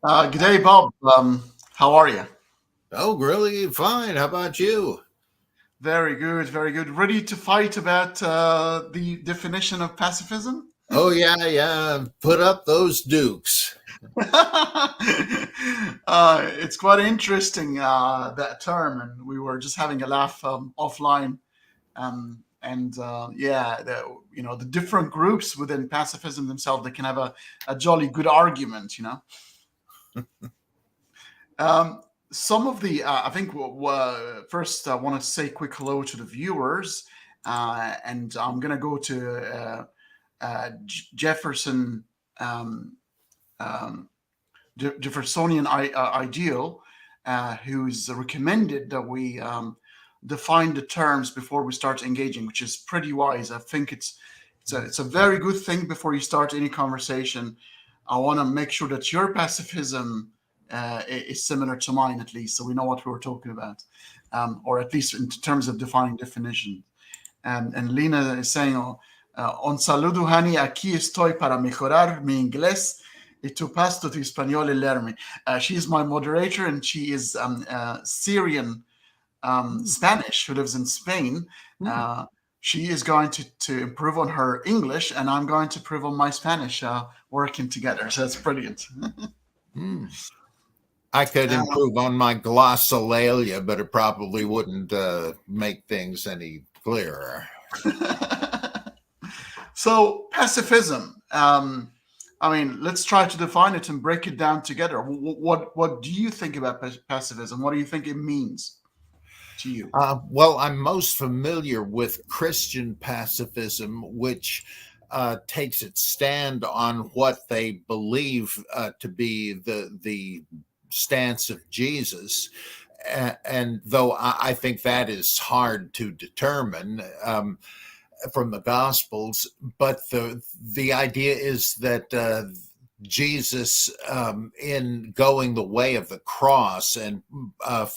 Good day, Bob. How are you? Oh, really? Fine. How about you? Very good, very good. Ready to fight about the definition of pacifism? Oh, yeah, yeah. Put up those dukes. It's quite interesting, that term, and we were just having a laugh offline. And yeah, the different groups within pacifism themselves, they can have a jolly good argument. Um, some of the, I think, first I want to say quick hello to the viewers, and I'm gonna go to Jefferson, um, um, Jeffersonian ideal, who's recommended that we define the terms before we start engaging, which is pretty wise. I think it's a very good thing before you start any conversation. I want to make sure that your pacifism is similar to mine, at least, so we know what we were talking about, or at least in terms of defining definition. And Lina is saying, un saludo, Hani, aquí estoy para mejorar mi inglés y tu pasto tu español y leerme. She's my moderator, and she is Syrian Spanish who lives in Spain. She is going to improve on her English, and I'm going to improve on my Spanish, working together. So that's brilliant. Hmm. I could improve on my glossolalia, but it probably wouldn't make things any clearer. So pacifism. Let's try to define it and break it down together. What do you think about pacifism? What do you think it means to you? Well, I'm most familiar with Christian pacifism, which takes its stand on what they believe to be the stance of Jesus. And though I think that is hard to determine from the Gospels, but the idea is that Jesus, in going the way of the cross and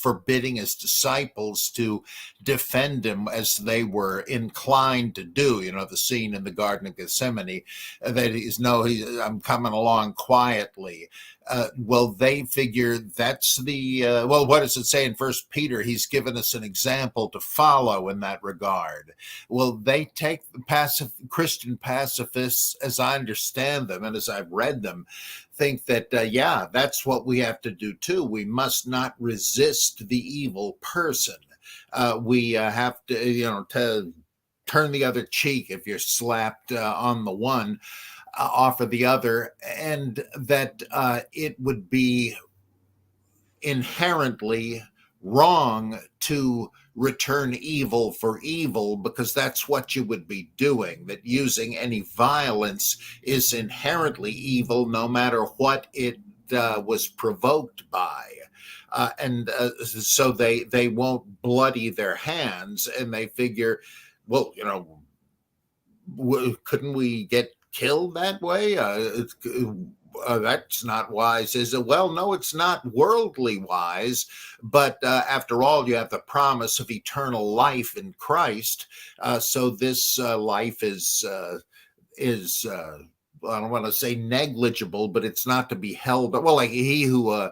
forbidding his disciples to defend him as they were inclined to do, the scene in the Garden of Gethsemane, that I'm coming along quietly. Well, they figure that's what does it say in First Peter? He's given us an example to follow in that regard. Well, they take the Christian pacifists, as I understand them and as I've read them, think that, that's what we have to do too. We must not resist the evil person. We have to turn the other cheek if you're slapped on the one. Offer the other, and that it would be inherently wrong to return evil for evil, because that's what you would be doing, that using any violence is inherently evil no matter what it was provoked by. So they won't bloody their hands, and they figure, well, couldn't we get killed that way? That's not wise, is it? Well, no, it's not worldly wise, but after all, you have the promise of eternal life in Christ. So this life is I don't want to say negligible, but it's not to be held. Well, like he who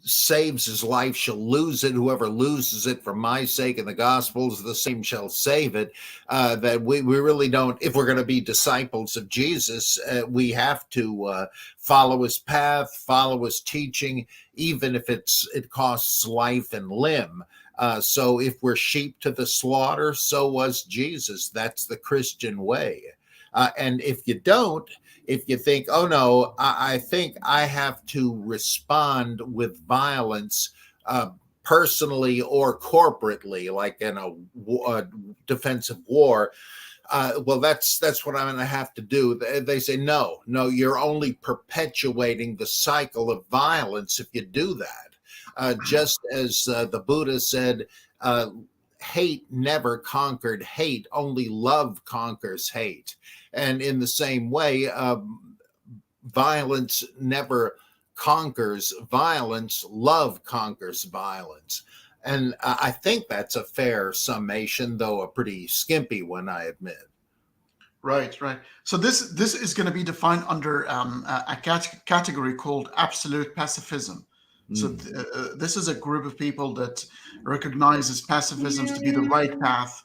saves his life shall lose it. Whoever loses it for my sake and the gospel's, the same shall save it. That we really don't, if we're going to be disciples of Jesus, we have to follow his path, follow his teaching, even if it costs life and limb. So if we're sheep to the slaughter, so was Jesus. That's the Christian way. And if you don't, if you think, oh no, I think I have to respond with violence, personally or corporately, like in a defensive war, well, that's what I'm going to have to do. They say, no, you're only perpetuating the cycle of violence if you do that. Just as the Buddha said, hate never conquered hate, only love conquers hate. And in the same way, violence never conquers violence, love conquers violence. And I think that's a fair summation, though a pretty skimpy one, I admit. Right, right. So this is going to be defined under a category called absolute pacifism. So Mm. this is a group of people that recognizes pacifism to be the right path,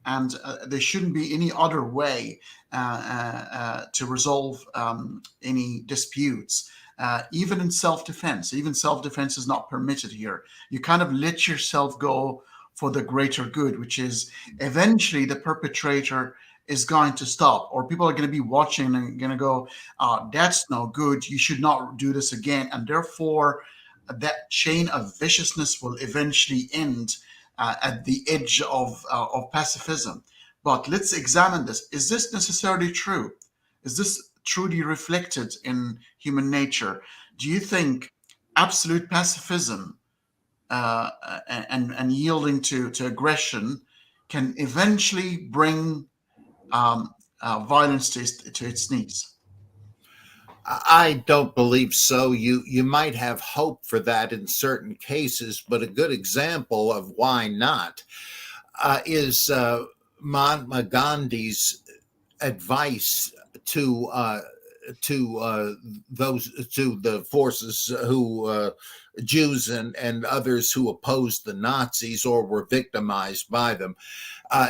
and there shouldn't be any other way to resolve any disputes. Even in self-defense, even self-defense is not permitted here. You kind of let yourself go for the greater good, which is eventually the perpetrator is going to stop, or people are going to be watching and going to go, that's no good. You should not do this again. And therefore, that chain of viciousness will eventually end at the edge of pacifism. But let's examine this. Is this necessarily true? Is this truly reflected in human nature? Do you think absolute pacifism and yielding to aggression can eventually bring violence to its knees? I don't believe so. You might have hope for that in certain cases, but a good example of why not is Mahatma Gandhi's advice to the forces who Jews and others who opposed the Nazis or were victimized by them.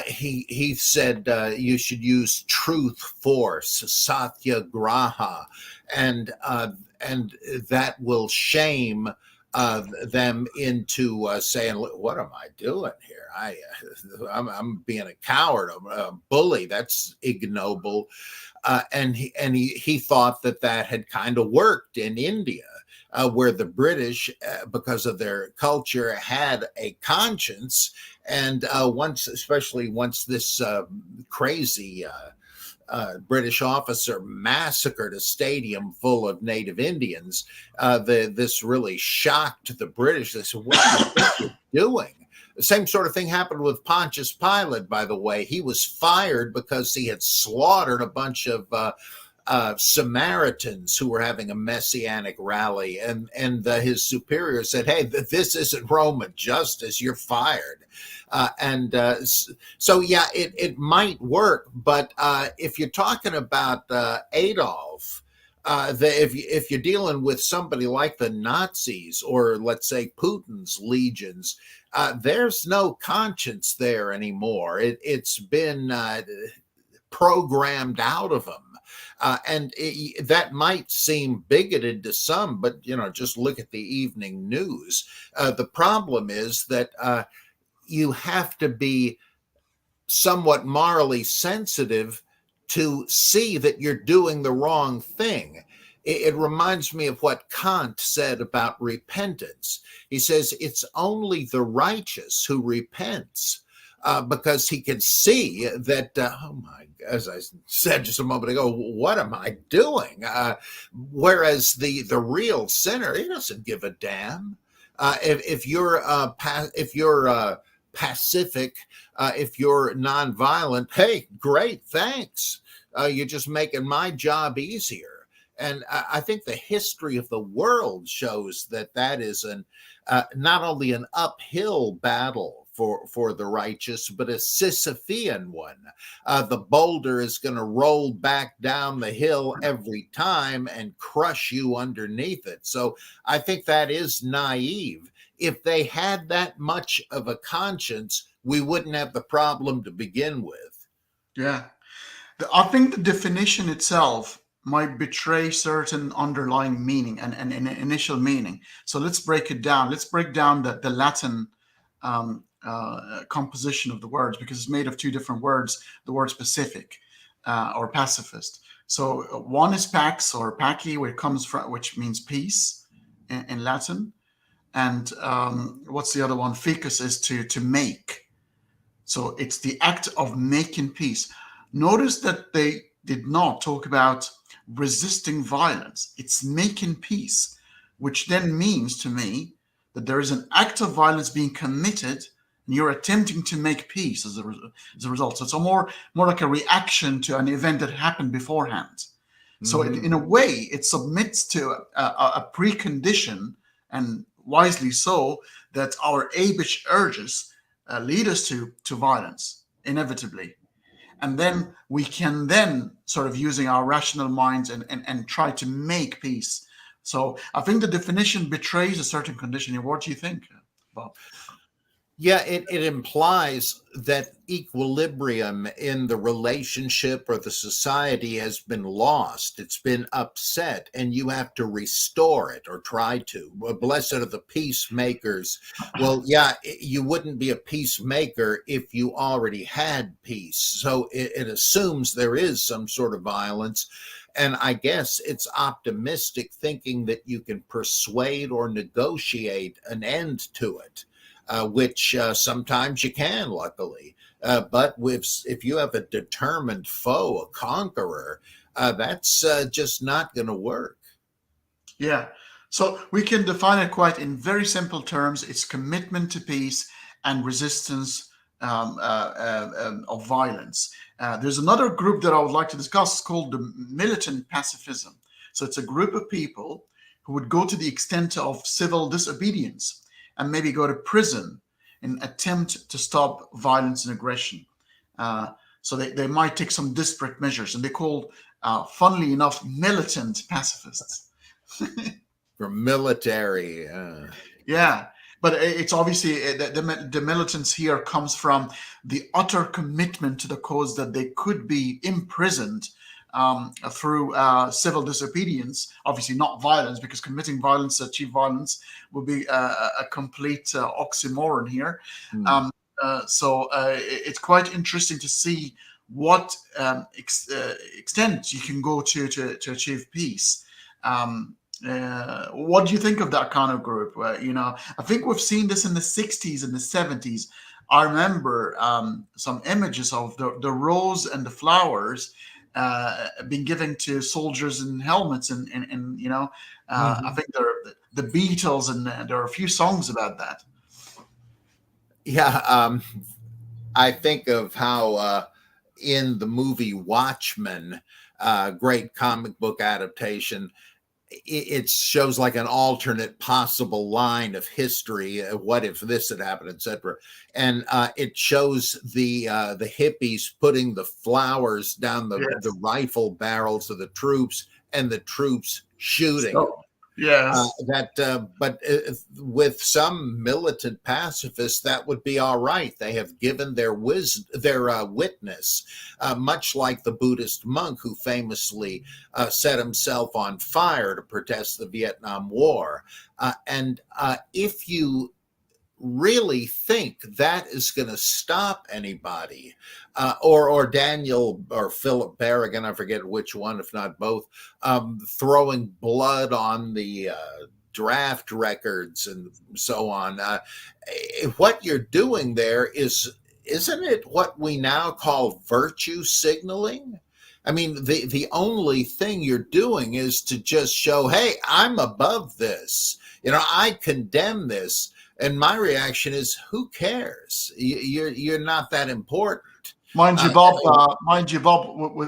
He said you should use truth force, satyagraha, and that will shame them into saying, "What am I doing here? I'm being a coward, a bully. That's ignoble." And he thought that had kind of worked in India, where the British, because of their culture, had a conscience. And especially once this crazy British officer massacred a stadium full of native Indians, this really shocked the British. They said, "What do you think you're doing?" The same sort of thing happened with Pontius Pilate, by the way. He was fired because he had slaughtered a bunch of Samaritans who were having a messianic rally, and his superior said, "Hey, this isn't Roman justice. You're fired." So yeah, it might work, but if you're talking about Adolf, if you're dealing with somebody like the Nazis or let's say Putin's legions, there's no conscience there anymore. It's been programmed out of them. That might seem bigoted to some, but just look at the evening news. The problem is that you have to be somewhat morally sensitive to see that you're doing the wrong thing. It reminds me of what Kant said about repentance. He says it's only the righteous who repents. Because he can see that, as I said just a moment ago, what am I doing? Whereas the real sinner, he doesn't give a damn. If you're pacific, if you're nonviolent, hey, great, thanks. You're just making my job easier. And I think the history of the world shows that is not only an uphill battle for the righteous, but a Sisyphean one. The boulder is going to roll back down the hill every time and crush you underneath it. So I think that is naive. If they had that much of a conscience, we wouldn't have the problem to begin with. Yeah. I think the definition itself might betray certain underlying meaning and an initial meaning. So let's break it down. Let's break down the Latin composition of the words, because it's made of two different words, the word specific or pacifist. So one is pax or pacci, where it comes from, which means peace in Latin. And what's the other one? Ficus is to make. So it's the act of making peace. Notice that they did not talk about resisting violence. It's making peace, which then means to me that there is an act of violence being committed and you're attempting to make peace as a result. So it's more like a reaction to an event that happened beforehand. So in a way, it submits to a precondition, and wisely so, that our abish urges lead us to violence, inevitably. and then we can then sort of using our rational minds and try to make peace. So I think the definition betrays a certain condition. What do you think, Bob? Yeah, it implies that equilibrium in the relationship or the society has been lost. It's been upset, and you have to restore it or try to. Well, blessed are the peacemakers. Well, yeah, you wouldn't be a peacemaker if you already had peace. So it assumes there is some sort of violence. And I guess it's optimistic thinking that you can persuade or negotiate an end to it. Which sometimes you can, luckily. But if you have a determined foe, a conqueror, that's just not going to work. Yeah. So we can define it quite in very simple terms. It's commitment to peace and resistance of violence. There's another group that I would like to discuss called the militant pacifism. So it's a group of people who would go to the extent of civil disobedience and maybe go to prison in attempt to stop violence and aggression. So they might take some disparate measures, and they're called, funnily enough, militant pacifists. For military. Yeah, but it's obviously the militants here comes from the utter commitment to the cause that they could be imprisoned through civil disobedience, obviously not violence, because committing violence to achieve violence would be a complete oxymoron here. So it's quite interesting to see what extent you can go to achieve peace. What do you think of that kind of group? I think we've seen this in the 60s and the 70s. I remember some images of the rose and the flowers been given to soldiers in helmets, and I think the Beatles, and there are a few songs about that. Yeah, I think of how in the movie Watchmen, great comic book adaptation, it shows like an alternate possible line of history. What if this had happened, etc. And it shows the hippies putting the flowers down the rifle barrels of the troops, and the troops shooting. Yes. But with some militant pacifists, that would be all right. They have given their witness, much like the Buddhist monk who famously set himself on fire to protest the Vietnam War. And if you really think that is going to stop anybody, or Daniel or Philip Berrigan, I forget which one, if not both, throwing blood on the draft records and so on. What you're doing there isn't it what we now call virtue signaling? I mean, the only thing you're doing is to just show, hey, I'm above this. I condemn this. And my reaction is, who cares? You're not that important. Mind you, Bob,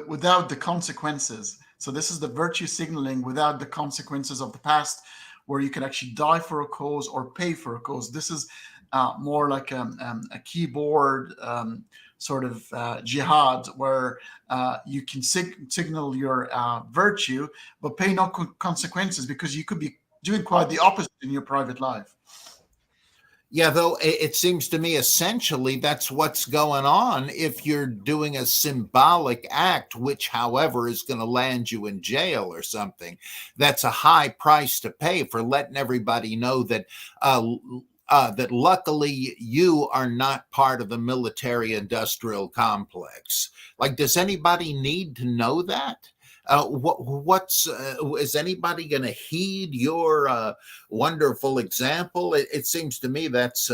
without the consequences. So this is the virtue signaling without the consequences of the past, where you can actually die for a cause or pay for a cause. This is more like a keyboard sort of jihad, where you can signal your virtue, but pay no consequences, because you could be doing quite the opposite in your private life. Yeah, though it seems to me essentially that's what's going on if you're doing a symbolic act, which, however, is going to land you in jail or something. That's a high price to pay for letting everybody know that that luckily you are not part of the military-industrial complex. Like, does anybody need to know that? Is anybody going to heed your wonderful example? It seems to me that's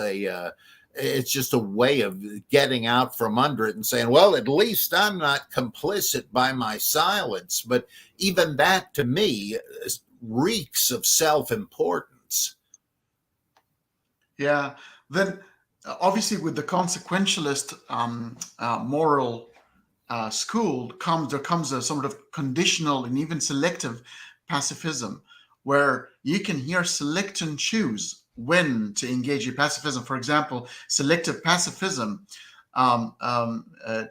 it's just a way of getting out from under it and saying, well, at least I'm not complicit by my silence. But even that, to me, reeks of self-importance. Yeah. Then, obviously, with the consequentialist moral school there comes a sort of conditional and even selective pacifism, where you can here select and choose when to engage in pacifism. For example, selective pacifism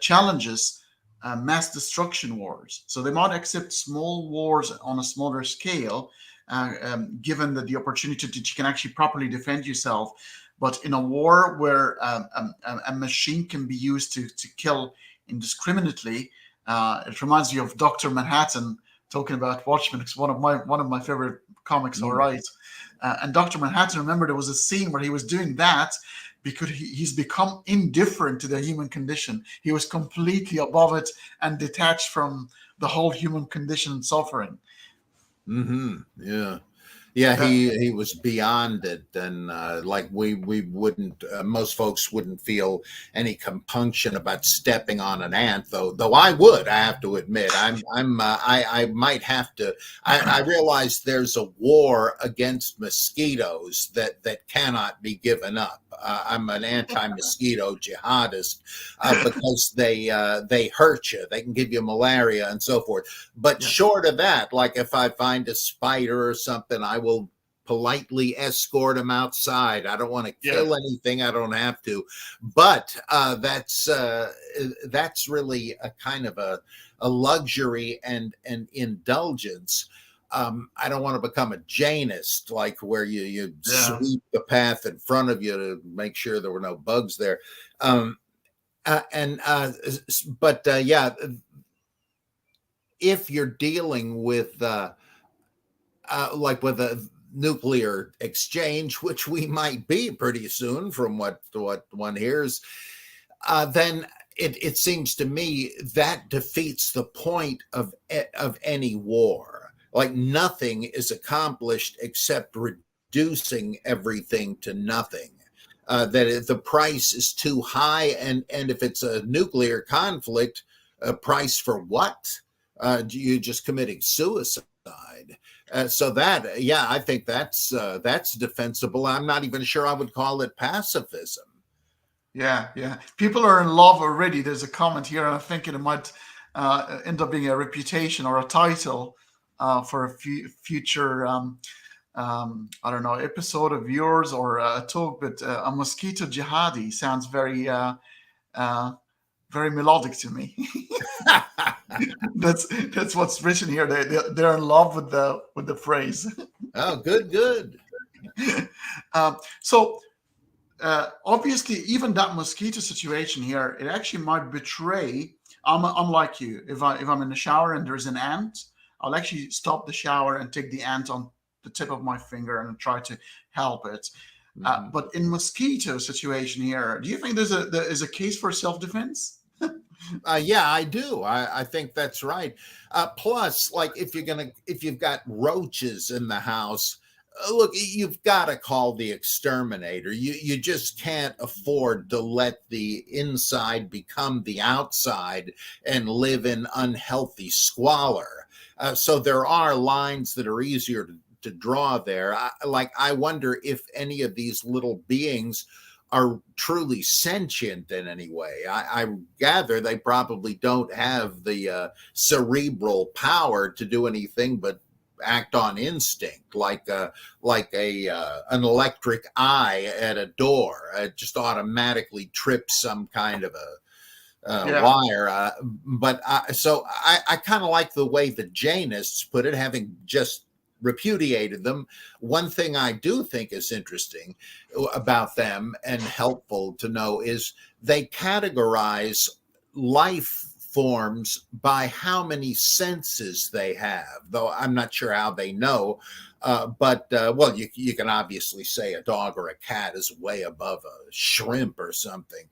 challenges mass destruction wars. So they might accept small wars on a smaller scale, given that the opportunity that you can actually properly defend yourself. But in a war where a machine can be used to kill indiscriminately, it reminds me of Dr. Manhattan talking about Watchmen. It's one of my favorite comics. All right, and Dr. Manhattan, remember, there was a scene where he was doing that because he's become indifferent to the human condition. He was completely above it and detached from the whole human condition and suffering. Yeah. Yeah, That, he was beyond it, and like we wouldn't, most folks wouldn't feel any compunction about stepping on an ant, though I would. I have to admit, I might have to. I realize there's a war against mosquitoes that cannot be given up. I'm an anti-mosquito jihadist because they hurt you, they can give you malaria and so forth. But short of that, like if I find a spider or something, I will politely escort him outside. I don't want to kill anything I don't have to. But that's really a kind of a luxury and indulgence. I don't want to become a Janist, like where you sweep the path in front of you to make sure there were no bugs there. If you're dealing with like with a nuclear exchange, which we might be pretty soon from what one hears, then it seems to me that defeats the point of any war. Like nothing is accomplished except reducing everything to nothing. That if the price is too high, and if it's a nuclear conflict, a price for what? You just committing suicide. So that, I think that's defensible. I'm not even sure I would call it pacifism. Yeah. People are in love already. There's a comment here, and I'm thinking it might end up being a reputation or a title for a future, I don't know, episode of yours or a talk. But a mosquito jihadi sounds very melodic to me. That's what's written here. They're in love with the phrase. Oh, good. So obviously, even that mosquito situation here, it actually might betray. Unlike you, if I'm in the shower and there's an ant, I'll actually stop the shower and take the ant on the tip of my finger and try to help it. But in mosquito situation here, do you think there is a case for self-defense? Yeah, I do. I think that's right. Plus, like if you've got roaches in the house, look, you've got to call the exterminator. You just can't afford to let the inside become the outside and live in unhealthy squalor. So there are lines that are easier to draw there. I wonder if any of these little beings are truly sentient in any way. I gather they probably don't have the cerebral power to do anything but act on instinct, like an electric eye at a door. It just automatically trips some kind of a wire. So I kind of like the way the Jainists put it, having just repudiated them. One thing I do think is interesting about them and helpful to know is they categorize life forms by how many senses they have, though I'm not sure how they know. But you can obviously say a dog or a cat is way above a shrimp or something.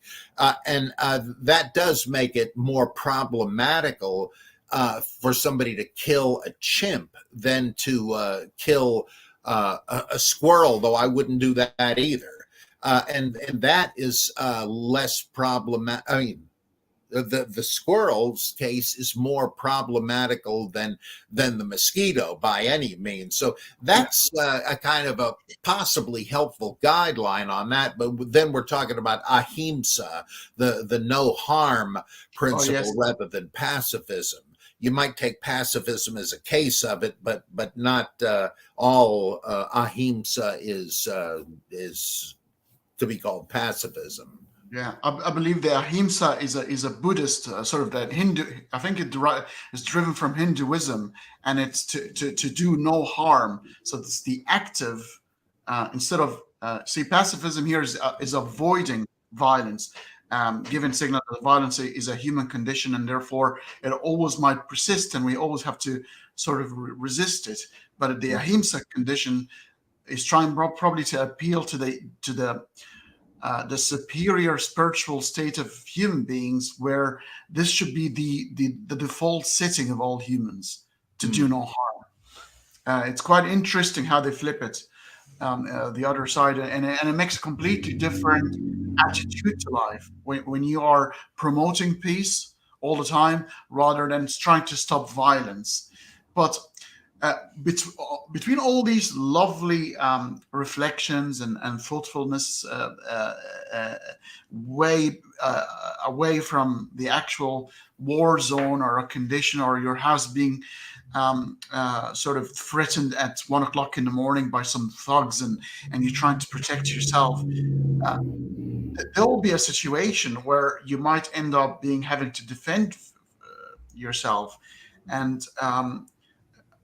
And that does make it more problematical for somebody to kill a chimp than to kill a squirrel, though I wouldn't do that either. And that is less problematic. I mean, the squirrel's case is more problematical than the mosquito by any means. So that's a kind of a possibly helpful guideline on that. But then we're talking about ahimsa, the no harm principle, rather than pacifism. You might take pacifism as a case of it, but not all ahimsa is to be called pacifism. Yeah, I believe the ahimsa is a Buddhist sort of that Hindu. I think is driven from Hinduism, and it's to do no harm. So it's the active instead of see pacifism here is avoiding violence, giving signal that violence is a human condition, and therefore it always might persist, and we always have to sort of resist it. But the ahimsa condition is trying probably to appeal to the superior spiritual state of human beings, where this should be the default setting of all humans, to do no harm. It's quite interesting how they flip it, the other side, and it makes a completely different attitude to life when you are promoting peace all the time rather than trying to stop violence. But uh, between all these lovely reflections and thoughtfulness way away from the actual war zone or a condition or your house being sort of threatened at 1 o'clock in the morning by some thugs, and you're trying to protect yourself, uh, there will be a situation where you might end up being having to defend yourself. And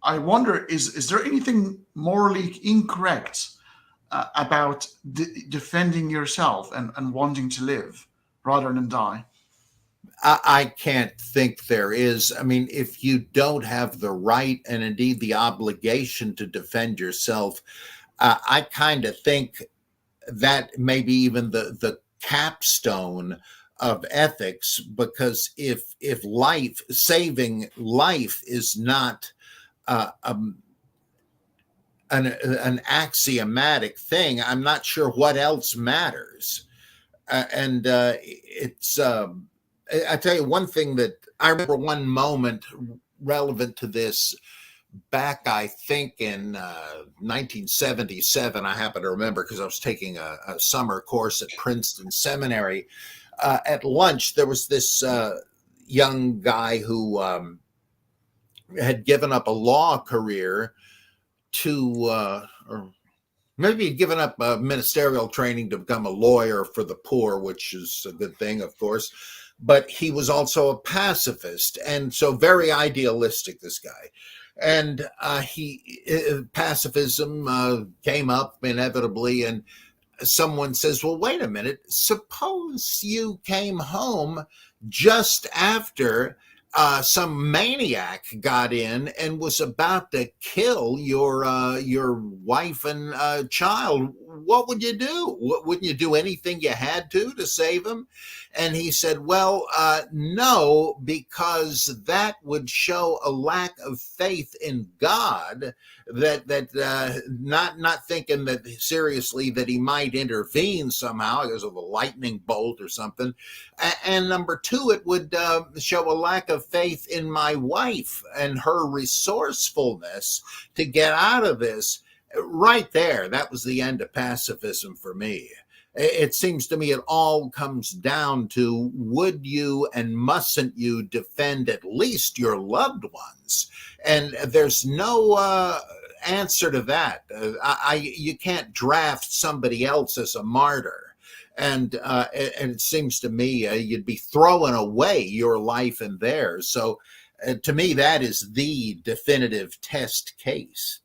I wonder, is there anything morally incorrect about defending yourself and wanting to live rather than die? I can't think there is. I mean, if you don't have the right and indeed the obligation to defend yourself, I kind of think that maybe even the capstone of ethics, because if saving life is not an axiomatic thing, I'm not sure what else matters. And it's I tell you one thing that I remember, one moment relevant to this, back, I think, in 1977. I happen to remember because I was taking a summer course at Princeton Seminary. At lunch, there was this young guy who had given up a law career to, or maybe he'd given up ministerial training to become a lawyer for the poor, which is a good thing, of course. But he was also a pacifist, and so very idealistic, this guy. And pacifism came up inevitably, and someone says, well, wait a minute, suppose you came home just after some maniac got in and was about to kill your wife and child. What would you do? Wouldn't you do anything you had to save him? And he said, well, no, because that would show a lack of faith in God, that not thinking that seriously that he might intervene somehow because of a lightning bolt or something. And number two, it would show a lack of faith in my wife and her resourcefulness to get out of this. Right there, that was the end of pacifism for me. It seems to me it all comes down to, would you and mustn't you defend at least your loved ones? And there's no answer to that. You can't draft somebody else as a martyr. And it seems to me you'd be throwing away your life and theirs. So to me, that is the definitive test case.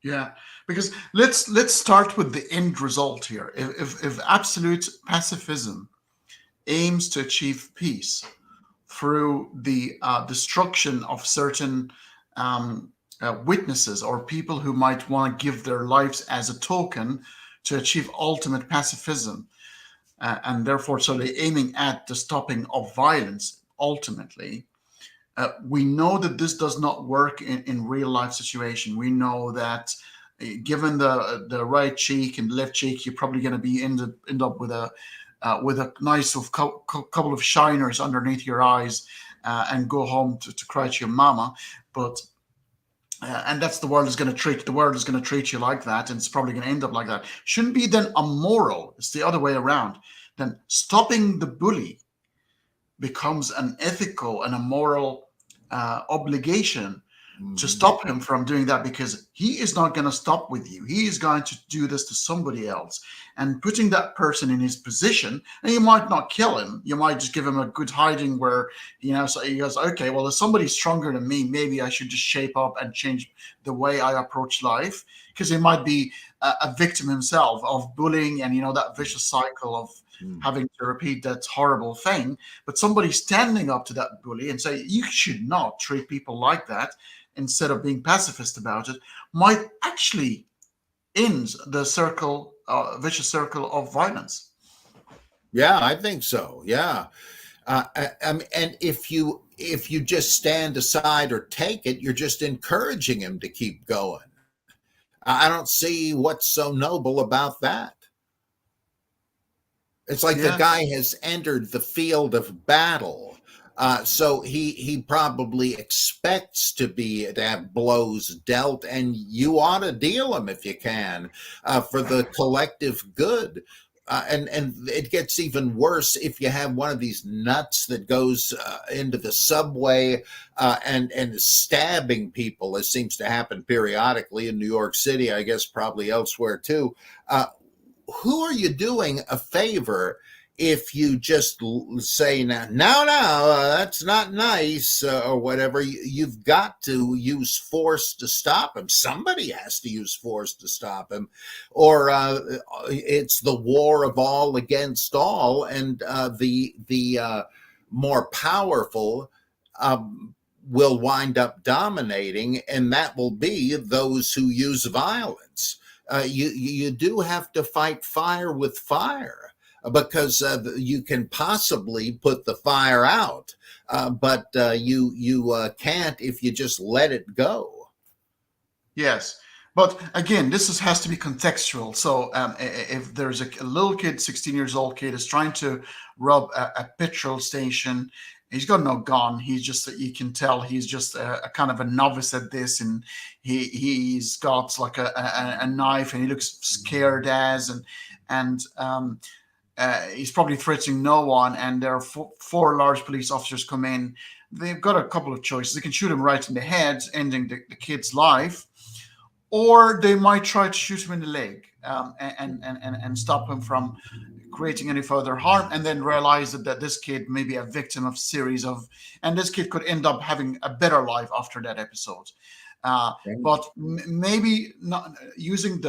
Yeah, because let's start with the end result here. If absolute pacifism aims to achieve peace through the destruction of certain witnesses or people who might want to give their lives as a token to achieve ultimate pacifism, and therefore so they're aiming at the stopping of violence ultimately. We know that this does not work in real life situation. We know that given the right cheek and left cheek, you're probably going to be end up with a nice couple of shiners underneath your eyes, and go home to cry to your mama. But and that's the world is going to treat you like that, and it's probably going to end up like that. Shouldn't be then immoral. It's the other way around. Then stopping the bully becomes an ethical and a moral obligation to stop him from doing that, because he is not going to stop with you. He is going to do this to somebody else, and putting that person in his position. And you might not kill him. You might just give him a good hiding where, so he goes, okay, well, if somebody's stronger than me, maybe I should just shape up and change the way I approach life, because he might be a victim himself of bullying and, that vicious cycle of having to repeat that horrible thing. But somebody standing up to that bully and say, you should not treat people like that, instead of being pacifist about it, might actually end the vicious circle of violence. Yeah, I think so. Yeah. And if you just stand aside or take it, you're just encouraging him to keep going. I don't see what's so noble about that. It's like the guy has entered the field of battle. So he probably expects to have blows dealt, and you ought to deal them if you can, for the collective good. And it gets even worse if you have one of these nuts that goes into the subway and is stabbing people, as seems to happen periodically in New York City, I guess probably elsewhere too. Who are you doing a favor if you just say, no, that's not nice, or whatever? You've got to use force to stop him. Somebody has to use force to stop him, or it's the war of all against all, and the more powerful will wind up dominating, and that will be those who use violence. You do have to fight fire with fire, because you can possibly put the fire out, but you can't if you just let it go. Yes, but again, this has to be contextual. So if there's a little kid, 16 years old kid, is trying to rob a petrol station, he's got no gun. He's just, you can tell he's just a kind of a novice at this, and he's got like a knife, and he looks scared and he's probably threatening no one. And there are four large police officers come in. They've got a couple of choices. They can shoot him right in the head, ending the kid's life, or they might try to shoot him in the leg and stop him from creating any further harm, and then realize that this kid may be a victim of series of, and this kid could end up having a better life after that episode. But maybe not using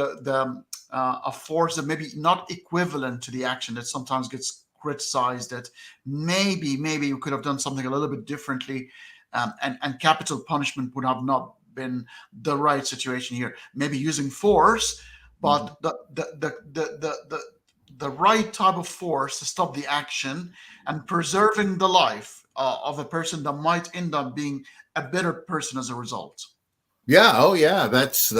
a force that maybe not equivalent to the action that sometimes gets criticized, that maybe you could have done something a little bit differently, and capital punishment would have not been the right situation here. Maybe using force, but the right type of force to stop the action and preserving the life of a person that might end up being a better person as a result. Yeah. Oh, yeah. That's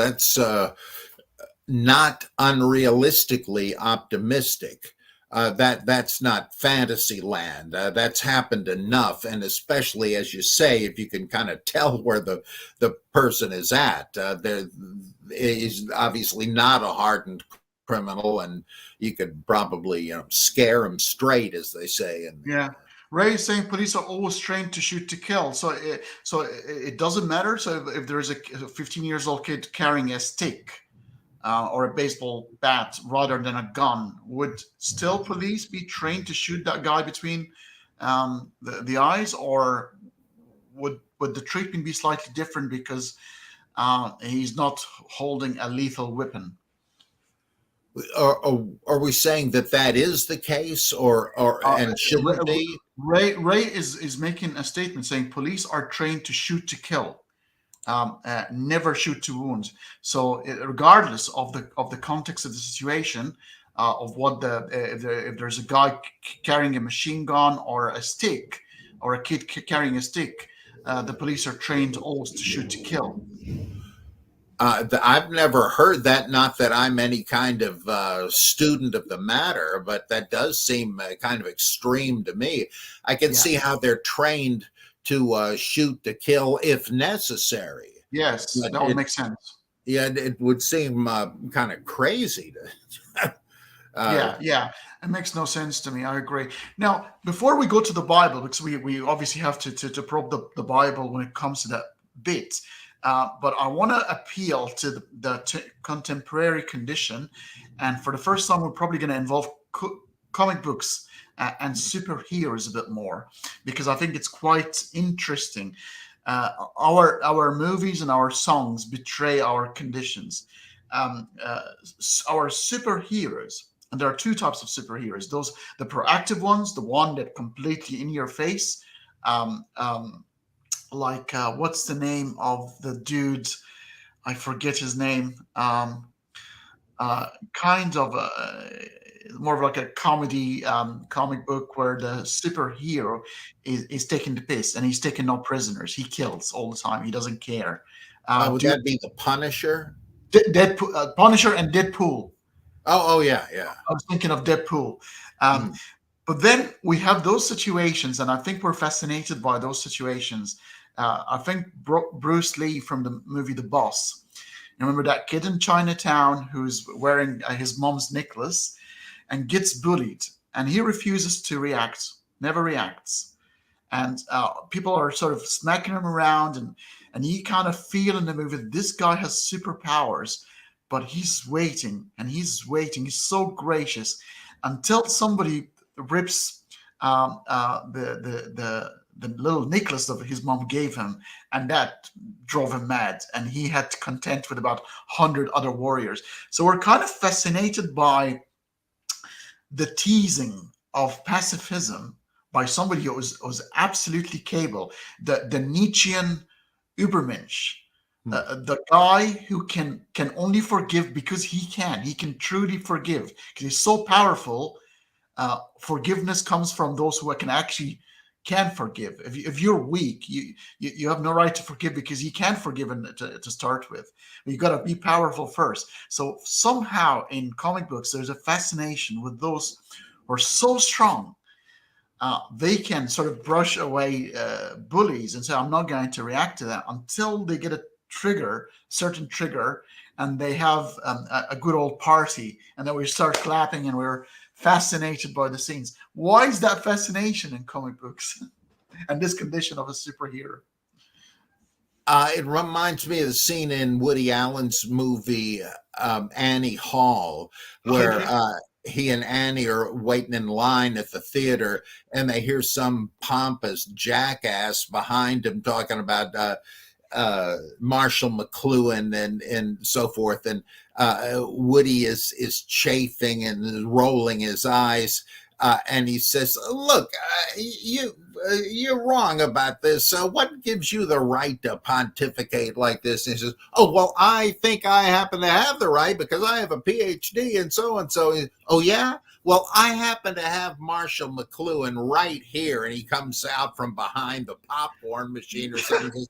not unrealistically optimistic. That's not fantasy land. That's happened enough, and especially, as you say, if you can kind of tell where the person is at, there is obviously not a hardened criminal, and you could probably scare him straight, as they say. And yeah. Ray is saying police are always trained to shoot to kill, so it doesn't matter. So if there is a 15 years old kid carrying a stick or a baseball bat rather than a gun, would still police be trained to shoot that guy between the eyes, or would the treatment be slightly different because he's not holding a lethal weapon? Are we saying that is the case, or and shouldn't be? Ray is making a statement saying police are trained to shoot to kill, never shoot to wound. So regardless of the context of the situation, of what if there's a guy carrying a machine gun or a stick, or a kid carrying a stick, the police are trained always to shoot to kill. I've never heard that. Not that I'm any kind of student of the matter, but that does seem kind of extreme to me. I can see how they're trained to shoot to kill if necessary. Yes, but that would make sense. Yeah, it would seem kind of crazy to. Yeah, it makes no sense to me. I agree. Now, before we go to the Bible, because we obviously have to probe the Bible when it comes to that bit. but I want to appeal to the contemporary condition. And for the first time, we're probably going to involve comic books and superheroes a bit more, because I think it's quite interesting. Our movies and our songs betray our conditions. Our superheroes, and there are two types of superheroes: the proactive ones, the one that completely in your face, like what's the name of the dude? I forget his name. Kind of more of like a comedy comic book where the superhero is taking the piss, and he's taking no prisoners. He kills all the time. He doesn't care. Would that be the Punisher? Deadpool, Punisher, and Deadpool. Oh, yeah. I was thinking of Deadpool. But then we have those situations, and I think we're fascinated by those situations. I think Bruce Lee from the movie The Boss. Remember that kid in Chinatown who's wearing his mom's necklace and gets bullied, and he refuses to react, never reacts. And people are sort of smacking him around, and you kind of feel in the movie that this guy has superpowers, but he's waiting and he's waiting. He's so gracious until somebody rips the little necklace that his mom gave him, and that drove him mad, and he had to contend with about 100 other warriors. So we're kind of fascinated by the teasing of pacifism by somebody who was absolutely capable, the Nietzschean Übermensch, the guy who can only forgive because he can truly forgive because he's so powerful. Forgiveness comes from those who can forgive. If you're weak, you have no right to forgive because you can't forgive to start with. You got to be powerful first. So somehow in comic books, there's a fascination with those who are so strong. They can sort of brush away bullies and say, I'm not going to react to that until they get a certain trigger, and they have a good old party, and then we start clapping and we're fascinated by the scenes. Why is that fascination in comic books and this condition of a superhero? It reminds me of the scene in Woody Allen's movie Annie Hall, where he and Annie are waiting in line at the theater, and they hear some pompous jackass behind him talking about Marshall McLuhan and so forth, and Woody is chafing and rolling his eyes, and he says, "Look, you're wrong about this. What gives you the right to pontificate like this?" And he says, "Oh, well, I think I happen to have the right because I have a PhD and so and so." "Oh, yeah? Well, I happen to have Marshall McLuhan right here." And he comes out from behind the popcorn machine or something.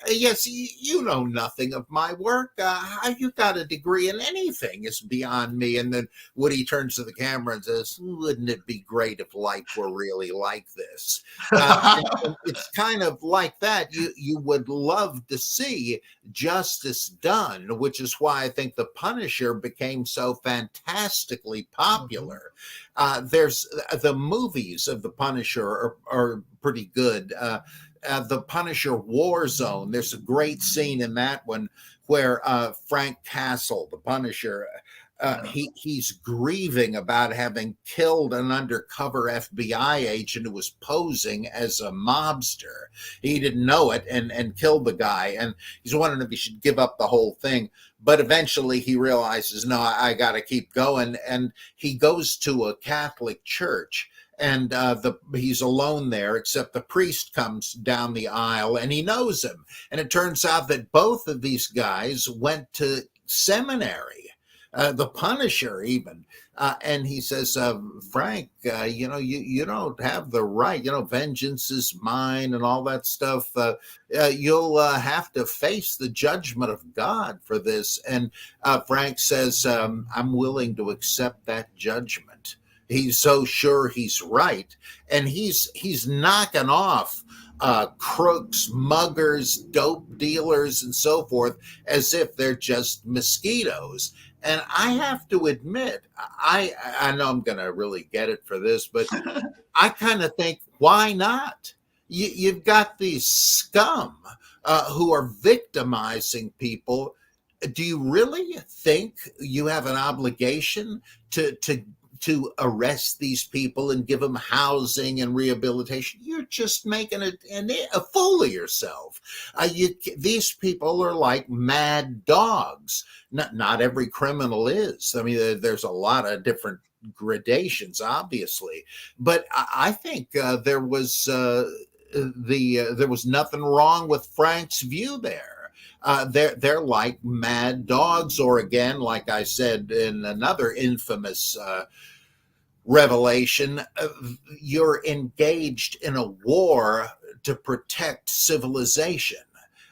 "Yes, you know nothing of my work. How you got a degree in anything is beyond me." And then Woody turns to the camera and says, "Wouldn't it be great if life were really like this?" And it's kind of like that. You would love to see justice done, which is why I think The Punisher became so fantastically popular. There's the movies of The Punisher are pretty good. The Punisher War Zone, there's a great scene in that one where Frank Castle, the Punisher, he's grieving about having killed an undercover FBI agent who was posing as a mobster. He didn't know it and killed the guy, and he's wondering if he should give up the whole thing. But eventually he realizes, no, I got to keep going, and he goes to a Catholic church. And he's alone there, except the priest comes down the aisle and he knows him. And it turns out that both of these guys went to seminary, the Punisher even. And he says, "Frank, you don't have the right, vengeance is mine and all that stuff. You'll have to face the judgment of God for this." And Frank says, "I'm willing to accept that judgment." He's so sure he's right, and he's knocking off crooks, muggers, dope dealers, and so forth as if they're just mosquitoes. And I have to admit, I know I'm going to really get it for this, but I kind of think, why not? You've got these scum who are victimizing people, do you really think you have an obligation to arrest these people and give them housing and rehabilitation? You're just making a fool of yourself. These people are like mad dogs. Not every criminal is. I mean, there's a lot of different gradations, obviously, but I think there was nothing wrong with Frank's view there. They're like mad dogs, or again, like I said in another infamous revelation, you're engaged in a war to protect civilization.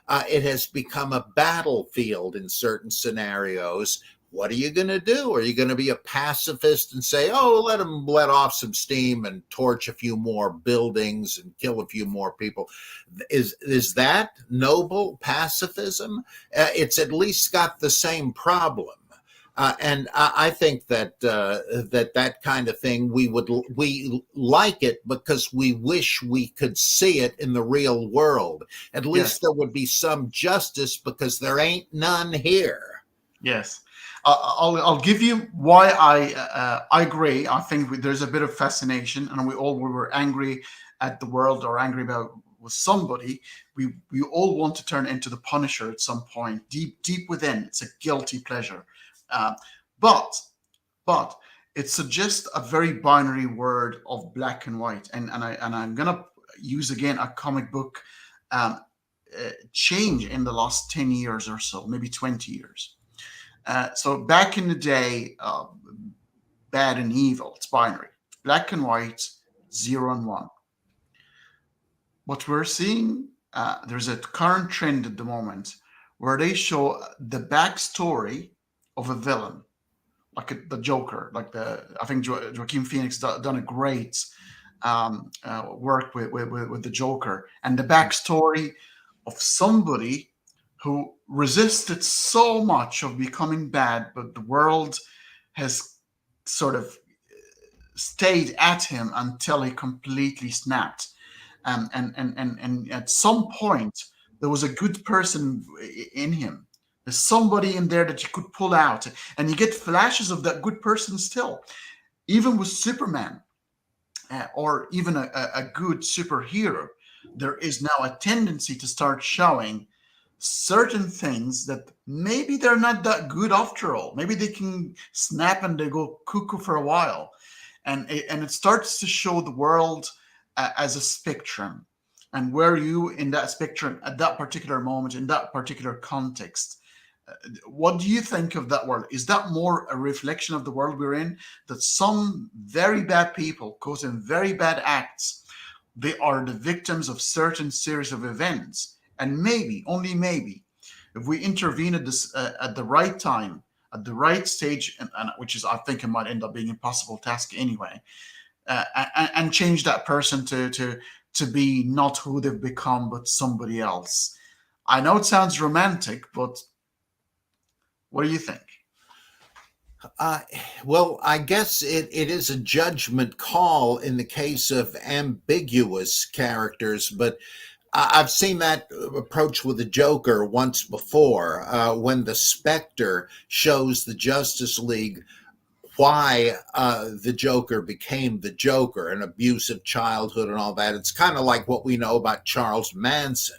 It has become a battlefield in certain scenarios. What are you going to do? Are you going to be a pacifist and say, oh, let them let off some steam and torch a few more buildings and kill a few more people? Is that noble pacifism? It's at least got the same problem. And I think that that kind of thing, we like it because we wish we could see it in the real world. At least there would be some justice, because there ain't none here. Yes. I'll give you why I agree. I think there's a bit of fascination, and we were angry at the world, or angry about with somebody. We all want to turn into the Punisher at some point. Deep within, it's a guilty pleasure. But it suggests a very binary word of black and white, and I'm gonna use again a comic book change in the last 10 years or so, maybe 20 years. So back in the day, bad and evil, it's binary. Black and white, 0 and 1. What we're seeing, there's a current trend at the moment where they show the backstory of a villain, like the Joker. I think Joaquin Phoenix done a great work with the Joker, and the backstory of somebody who resisted so much of becoming bad, but the world has sort of stayed at him until he completely snapped. And at some point, there was a good person in him. There's somebody in there that you could pull out, and you get flashes of that good person still, even with Superman, or even a good superhero. There is now a tendency to start showing certain things that maybe they're not that good after all. Maybe they can snap and they go cuckoo for a while, and it starts to show the world as a spectrum, and where you in that spectrum at that particular moment in that particular context. What do you think of that world? Is that more a reflection of the world we're in, that some very bad people causing very bad acts, they are the victims of certain series of events, and maybe, only maybe, if we intervene at this at the right time, at the right stage, and which is, I think, it might end up being an impossible task anyway, and change that person to be not who they've become, but somebody else. I know it sounds romantic, but what do you think? Well, I guess it is a judgment call in the case of ambiguous characters, but I've seen that approach with the Joker once before, when the Spectre shows the Justice League why the Joker became the Joker, an abusive childhood and all that. It's kind of like what we know about Charles Manson.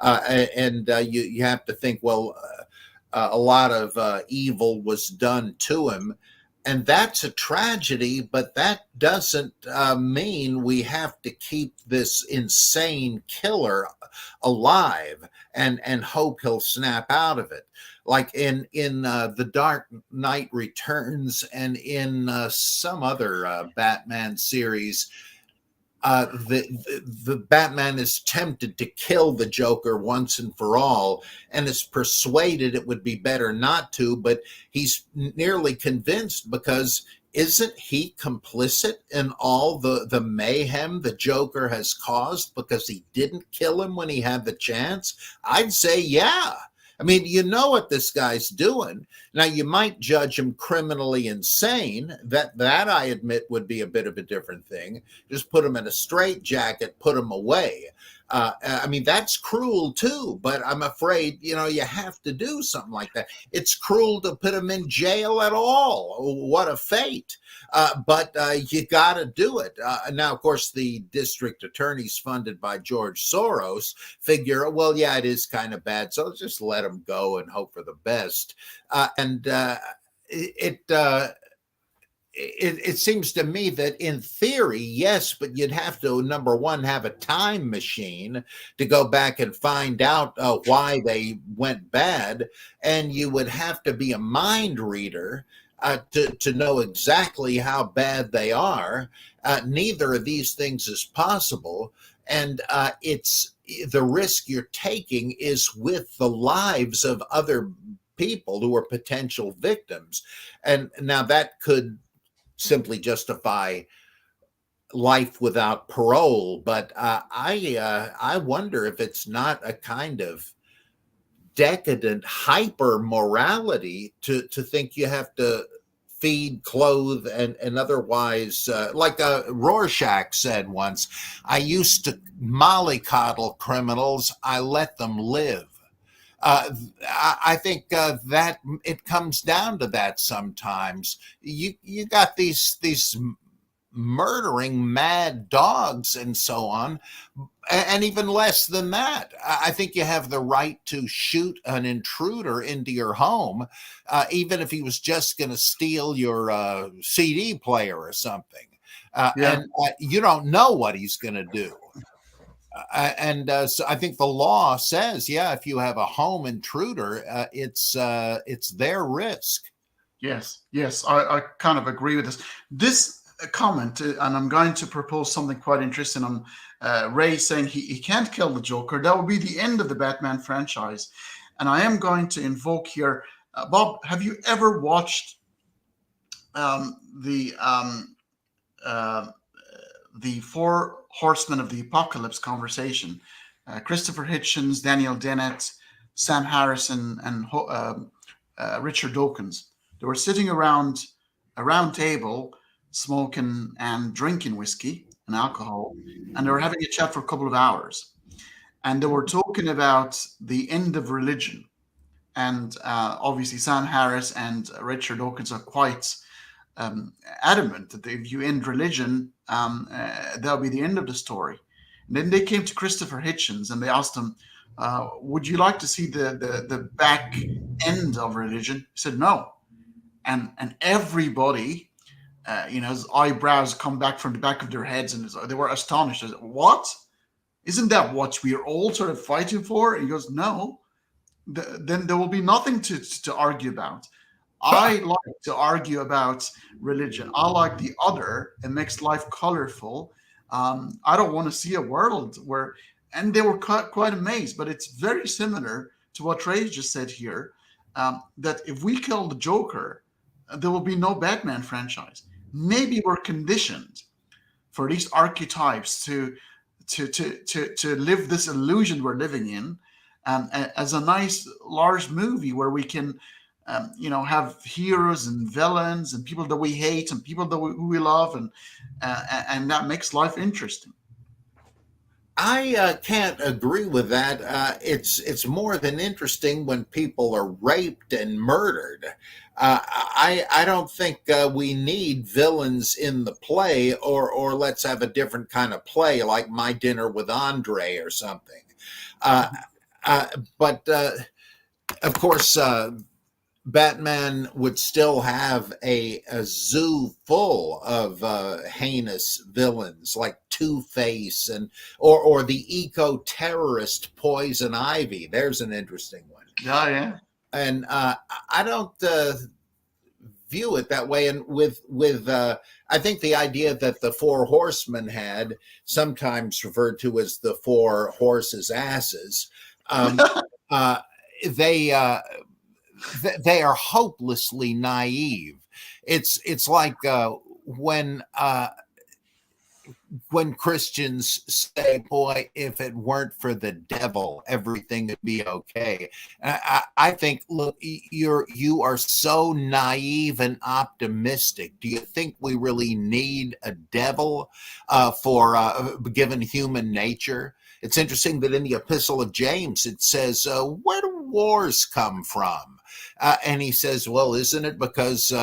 You have to think, well, a lot of evil was done to him. And that's a tragedy, but that doesn't mean we have to keep this insane killer alive and hope he'll snap out of it. Like in The Dark Knight Returns and in some other Batman series, the Batman is tempted to kill the Joker once and for all, and is persuaded it would be better not to, but he's nearly convinced, because isn't he complicit in all the mayhem the Joker has caused because he didn't kill him when he had the chance? I'd say, yeah. I mean, you know what this guy's doing. Now, you might judge him criminally insane. That I admit would be a bit of a different thing. Just put him in a straitjacket, put him away. I mean, that's cruel too, but I'm afraid, you have to do something like that. It's cruel to put them in jail at all. What a fate. But you got to do it. Now, of course, the district attorneys funded by George Soros figure, well, yeah, it is kind of bad, so just let them go and hope for the best. It seems to me that in theory, yes, but you'd have to, number one, have a time machine to go back and find out why they went bad. And you would have to be a mind reader to know exactly how bad they are. Neither of these things is possible. And it's the risk you're taking is with the lives of other people who are potential victims. And now that could simply justify life without parole, but I wonder if it's not a kind of decadent hyper morality to think you have to feed, clothe, and otherwise, like Rorschach said once, I used to mollycoddle criminals, I let them live. I think that it comes down to that sometimes. You got these murdering mad dogs and so on, and even less than that. I think you have the right to shoot an intruder into your home, even if he was just going to steal your CD player or something. And you don't know what he's going to do. So I think the law says, yeah, if you have a home intruder, it's their risk. Yes, I kind of agree with this. This comment, and I'm going to propose something quite interesting on Ray saying he can't kill the Joker. That would be the end of the Batman franchise. And I am going to invoke here, Bob, have you ever watched the Four Horsemen of the Apocalypse conversation? Christopher Hitchens, Daniel Dennett, Sam Harrison, and Richard Dawkins. They were sitting around a round table, smoking and drinking whiskey and alcohol, and they were having a chat for a couple of hours. And they were talking about the end of religion. And obviously, Sam Harris and Richard Dawkins are quite adamant that if you end religion, that'll be the end of the story. And then they came to Christopher Hitchens and they asked him, would you like to see the back end of religion? He said no. And everybody, his eyebrows come back from the back of their heads, and they were astonished. Said, what? Isn't that what we're all sort of fighting for? And he goes, no. Then there will be nothing to argue about. I like to argue about religion. I like the other. It makes life colorful. I don't want to see a world where, and they were quite amazed, but it's very similar to what Trey just said here, that if we kill the Joker, there will be no Batman franchise. Maybe we're conditioned for these archetypes to live this illusion we're living in, as a nice large movie where we can have heroes and villains and people that we hate and people that who we love, and that makes life interesting. I can't agree with that. It's more than interesting when people are raped and murdered. I don't think we need villains in the play, or let's have a different kind of play like My Dinner with Andre or something. But of course, Batman would still have a zoo full of heinous villains like Two-Face or the eco-terrorist Poison Ivy. There's an interesting one. Oh, yeah. And I don't view it that way. And with I think the idea that the Four Horsemen had, sometimes referred to as the Four Horses' Asses, they are hopelessly naive. It's like when Christians say, boy, if it weren't for the devil, everything would be okay. I think, look, you are so naive and optimistic. Do you think we really need a devil for given human nature? It's interesting that in the Epistle of James, it says, where do wars come from? And he says, well, isn't it because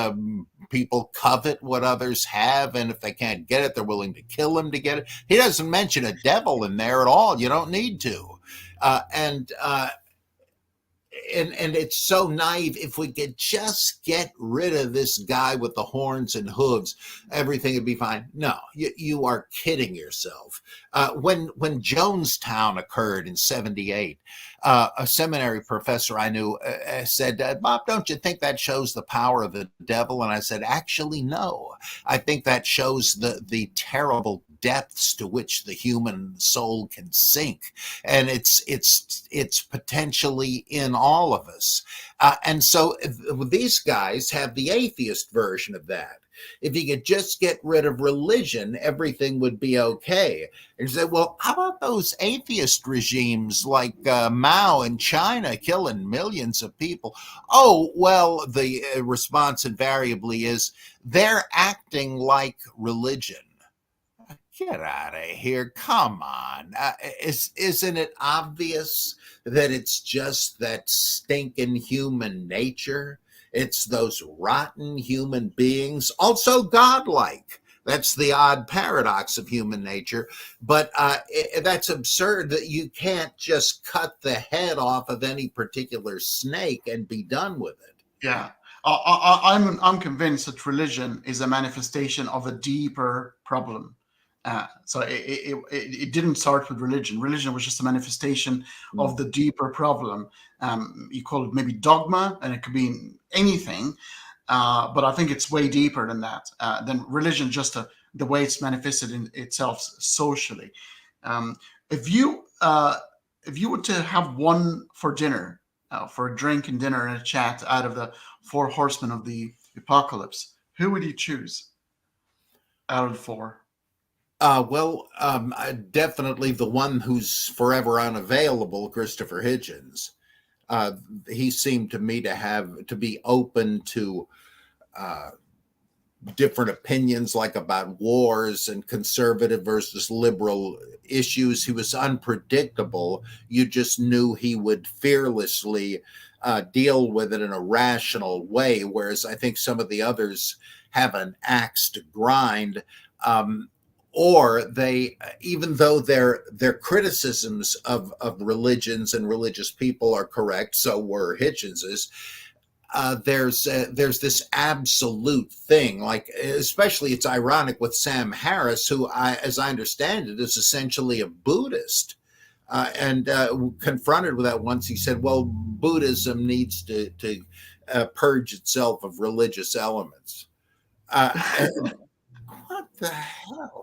people covet what others have, and if they can't get it, they're willing to kill them to get it? He doesn't mention a devil in there at all. You don't need to. And it's so naive. If we could just get rid of this guy with the horns and hooves, everything would be fine. No, you are kidding yourself. When Jonestown occurred in 78, a seminary professor I knew said, Bob, don't you think that shows the power of the devil? And I said, actually, no. I think that shows the terrible depths to which the human soul can sink, and it's potentially in all of us. And so these guys have the atheist version of that. If you could just get rid of religion, everything would be okay. And you say, well, how about those atheist regimes like Mao in China killing millions of people? Oh, well, the response invariably is they're acting like religion. Get out of here. Come on. Isn't it obvious that it's just that stinking human nature? It's those rotten human beings, also godlike. That's the odd paradox of human nature. But that's absurd that you can't just cut the head off of any particular snake and be done with it. Yeah. I'm convinced that religion is a manifestation of a deeper problem. So it didn't start with religion. Religion was just a manifestation of the deeper problem. You call it maybe dogma, and it could be anything. But I think it's way deeper than that. Than religion, just the way it's manifested in itself socially. If you were to have one for dinner, for a drink and dinner and a chat out of the four horsemen of the apocalypse, who would you choose out of the four? Definitely the one who's forever unavailable, Christopher Hitchens. He seemed to me to be open to different opinions, like about wars and conservative versus liberal issues. He was unpredictable. You just knew he would fearlessly deal with it in a rational way, whereas I think some of the others have an axe to grind. Or they, even though their criticisms of religions and religious people are correct, so were Hitchens's. There's this absolute thing, like especially it's ironic with Sam Harris, who, as I understand it, is essentially a Buddhist. And confronted with that once, he said, "Well, Buddhism needs to purge itself of religious elements." What the hell?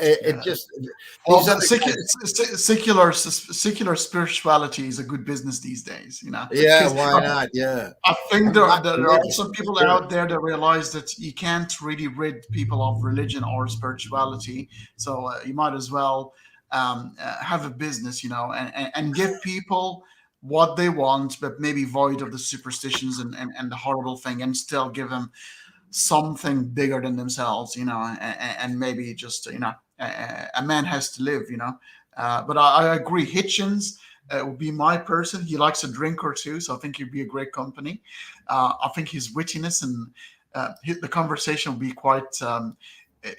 It just secular spirituality is a good business these days, you know. Yeah, why not? Yeah, I think there are some people out there that realize that you can't really rid people of religion or spirituality, so you might as well have a business, you know, and give people what they want, but maybe void of the superstitions and the horrible thing, and still give them something bigger than themselves, you know, and maybe just, you know, a man has to live, you know. But I agree, Hitchens would be my person. He likes a drink or two, so I think he'd be a great company. I think his wittiness and the conversation will be quite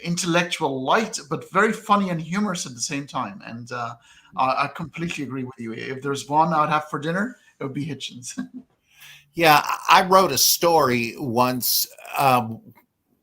intellectual, light, but very funny and humorous at the same time. And I completely agree with you. If there's one I'd have for dinner, it would be Hitchens. Yeah, I wrote a story once,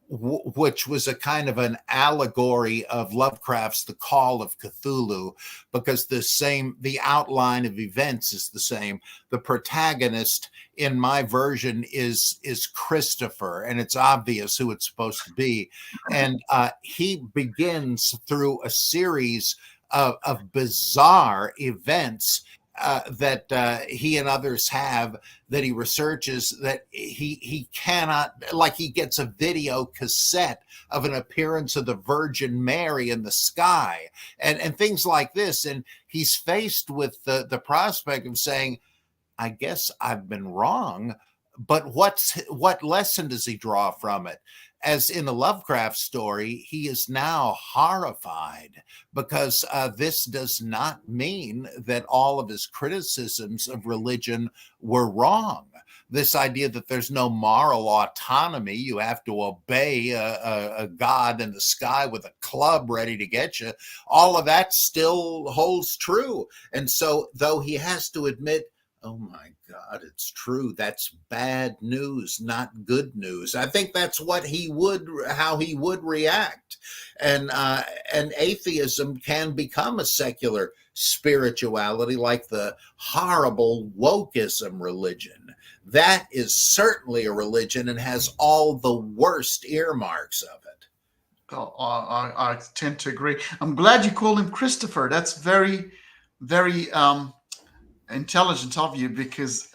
which was a kind of an allegory of Lovecraft's The Call of Cthulhu, because the outline of events is the same. The protagonist in my version is Christopher, and it's obvious who it's supposed to be. And he begins through a series of bizarre events that he and others have, that he researches, that he cannot, like he gets a video cassette of an appearance of the Virgin Mary in the sky and things like this. And he's faced with the prospect of saying, I guess I've been wrong, but what lesson does he draw from it? as in the Lovecraft story, he is now horrified because this does not mean that all of his criticisms of religion were wrong. This idea that there's no moral autonomy, you have to obey a god in the sky with a club ready to get you, all of that still holds true. And so, though he has to admit, oh my God, it's true, that's bad news, not good news, I think that's how he would react. And atheism can become a secular spirituality, like the horrible wokeism religion. That is certainly a religion and has all the worst earmarks of it. Oh, I tend to agree. I'm glad you called him Christopher. That's very, very intelligent of you, because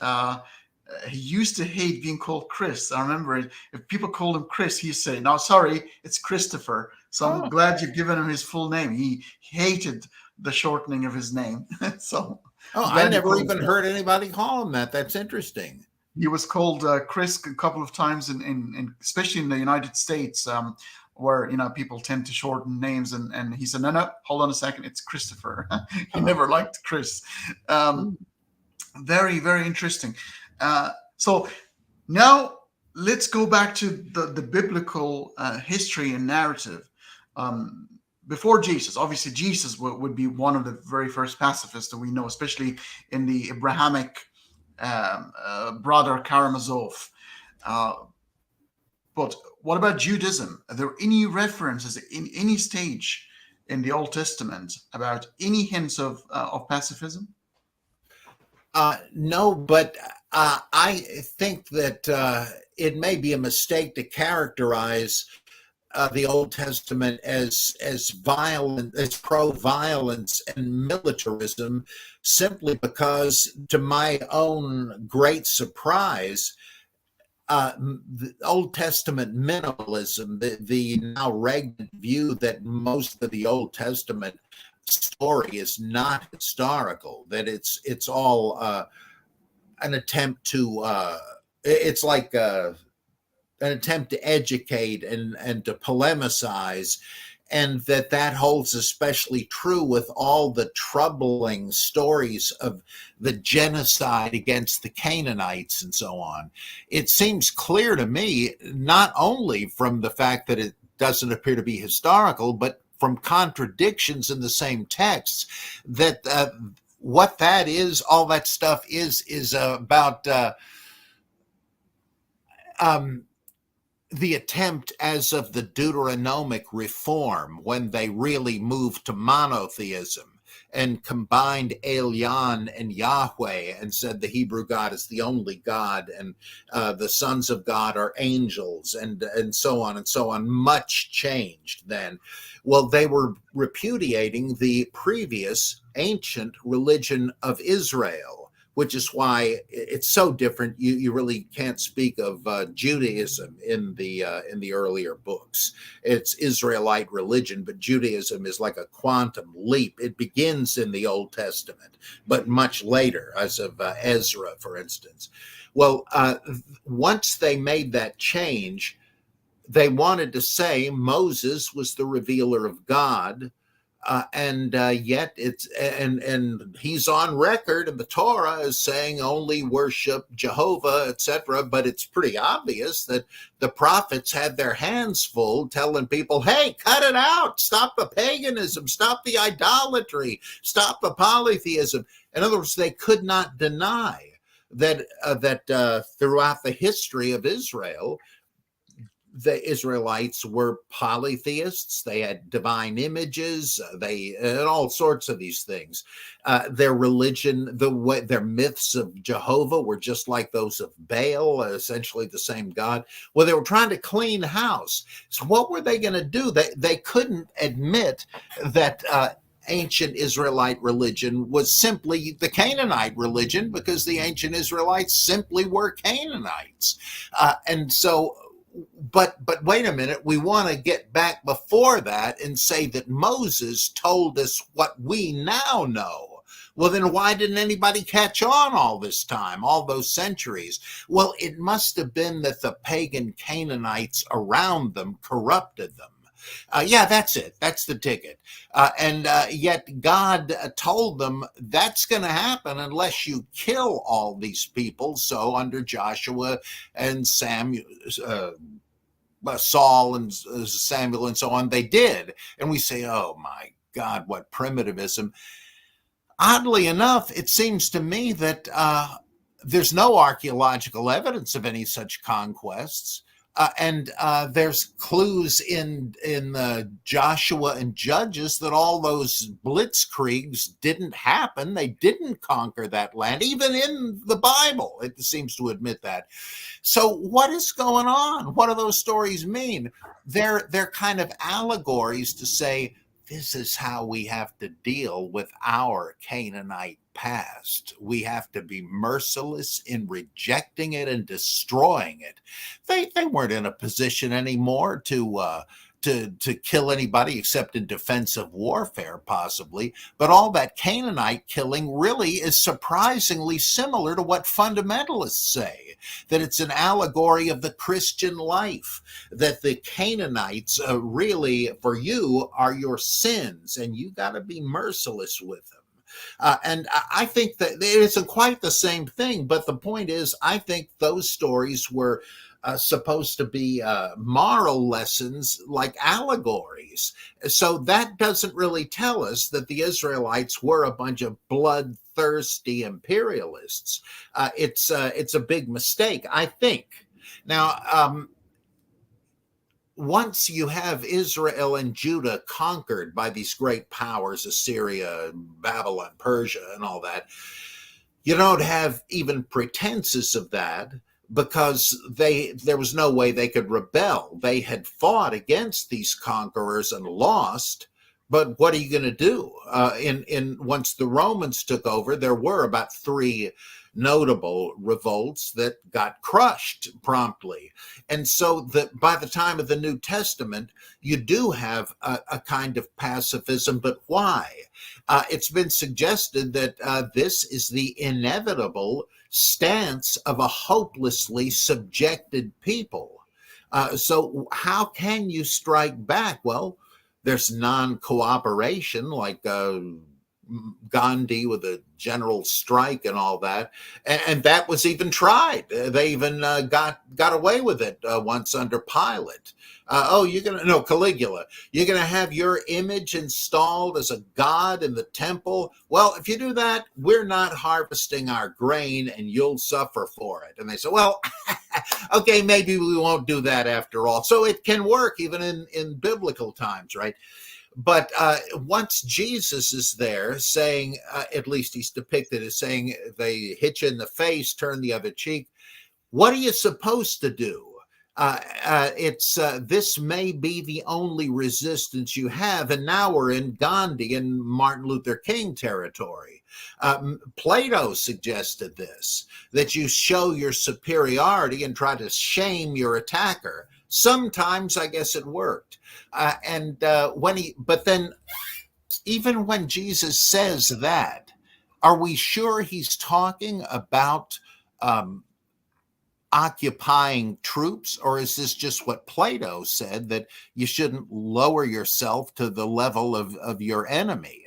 he used to hate being called Chris. I remember if people called him Chris, he'd say, "No, sorry, it's Christopher." So I'm glad you've given him his full name. He hated the shortening of his name. So I never even heard anybody call him that. That's interesting. He was called Chris a couple of times, in especially in the United States, where people tend to shorten names, and he said, no, hold on a second, it's Christopher. He never liked Chris. Very, very interesting. So now let's go back to the biblical history and narrative. Before Jesus, obviously Jesus would be one of the very first pacifists that we know, especially in the Abrahamic brother Karamazov. But what about Judaism? Are there any references in any stage in the Old Testament about any hints of pacifism? No, but I think that it may be a mistake to characterize the Old Testament as violent, as pro-violence and militarism, simply because, to my own great surprise, the Old Testament minimalism, the now regnant view that most of the Old Testament story is not historical, that it's all an attempt to it's like an attempt to educate and to polemicize, and that holds especially true with all the troubling stories of the genocide against the Canaanites and so on. It seems clear to me, not only from the fact that it doesn't appear to be historical, but from contradictions in the same texts, that what that is, all that stuff is about the attempt as of the Deuteronomic reform, when they really moved to monotheism and combined Elyon and Yahweh and said the Hebrew God is the only God, and the sons of God are angels, and so on and so on. Much changed then. Well, they were repudiating the previous ancient religion of Israel, which is why it's so different. You really can't speak of Judaism in the earlier books. It's Israelite religion, but Judaism is like a quantum leap. It begins in the Old Testament, but much later, as of Ezra, for instance. Well, once they made that change, they wanted to say Moses was the revealer of God. And yet it's and he's on record in the Torah as saying only worship Jehovah, etc. But it's pretty obvious that the prophets had their hands full telling people, hey, cut it out, stop the paganism, stop the idolatry, stop the polytheism. In other words, they could not deny that throughout the history of Israel, the Israelites were polytheists. They had divine images. They and all sorts of these things. Their religion, their myths of Jehovah were just like those of Baal, essentially the same God. Well, they were trying to clean house. So what were they going to do? They couldn't admit that ancient Israelite religion was simply the Canaanite religion, because the ancient Israelites simply were Canaanites, and so. But wait a minute, we want to get back before that and say that Moses told us what we now know. Well, then why didn't anybody catch on all this time, all those centuries? Well, it must have been that the pagan Canaanites around them corrupted them. Yeah, that's it. That's the ticket. And yet God told them that's going to happen unless you kill all these people. So under Joshua and Samuel, Saul and Samuel and so on, they did. And we say, oh my God, what primitivism. Oddly enough, it seems to me that there's no archaeological evidence of any such conquests. And there's clues in Joshua and Judges that all those blitzkriegs didn't happen. They didn't conquer that land. Even in the Bible, it seems to admit that. So what is going on? What do those stories mean? They're kind of allegories to say, this is how we have to deal with our Canaanite past. We have to be merciless in rejecting it and destroying it. They weren't in a position anymore to kill anybody except in defensive warfare, possibly. But all that Canaanite killing really is surprisingly similar to what fundamentalists say, that it's an allegory of the Christian life, that the Canaanites really, for you, are your sins, and you got to be merciless with them. And I think that it isn't quite the same thing, but the point is, I think those stories were supposed to be moral lessons like allegories. So that doesn't really tell us that the Israelites were a bunch of bloodthirsty imperialists. It's a big mistake, I think. Now, once you have Israel and Judah conquered by these great powers, Assyria, Babylon, Persia, and all that, you don't have even pretenses of that, because there was no way they could rebel. They had fought against these conquerors and lost. But what are you going to do? Once the Romans took over, there were about 3 notable revolts that got crushed promptly. And so by the time of the New Testament, you do have a kind of pacifism, but why? It's been suggested that this is the inevitable stance of a hopelessly subjected people. So how can you strike back? Well, there's non-cooperation, like Gandhi with a general strike and all that, and that was even tried. They even got away with it once under Pilate. Caligula, you're gonna have your image installed as a god in the temple. Well, if you do that, we're not harvesting our grain, and you'll suffer for it. And they say, well, okay, maybe we won't do that after all. So it can work even in biblical times, right? But once Jesus is there saying, at least he's depicted as saying, they hit you in the face, turn the other cheek. What are you supposed to do? This may be the only resistance you have. And now we're in Gandhi and Martin Luther King territory. Plato suggested this, that you show your superiority and try to shame your attacker. Sometimes I guess it worked. But then even when Jesus says that, are we sure he's talking about occupying troops, or is this just what Plato said, that you shouldn't lower yourself to the level of your enemy?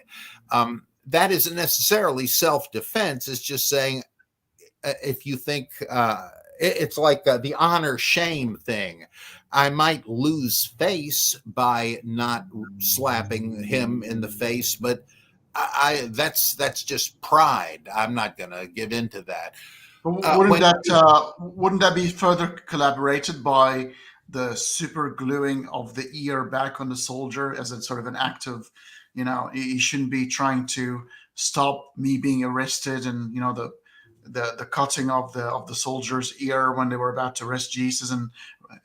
That isn't necessarily self-defense. It's just saying, if you think it's like the honor shame thing. I might lose face by not slapping him in the face, but that's just pride. I'm not going to give into that. Wouldn't that be further collaborated by the super gluing of the ear back on the soldier as a sort of an act of, you shouldn't be trying to stop me being arrested, and the cutting of the soldier's ear when they were about to arrest Jesus, and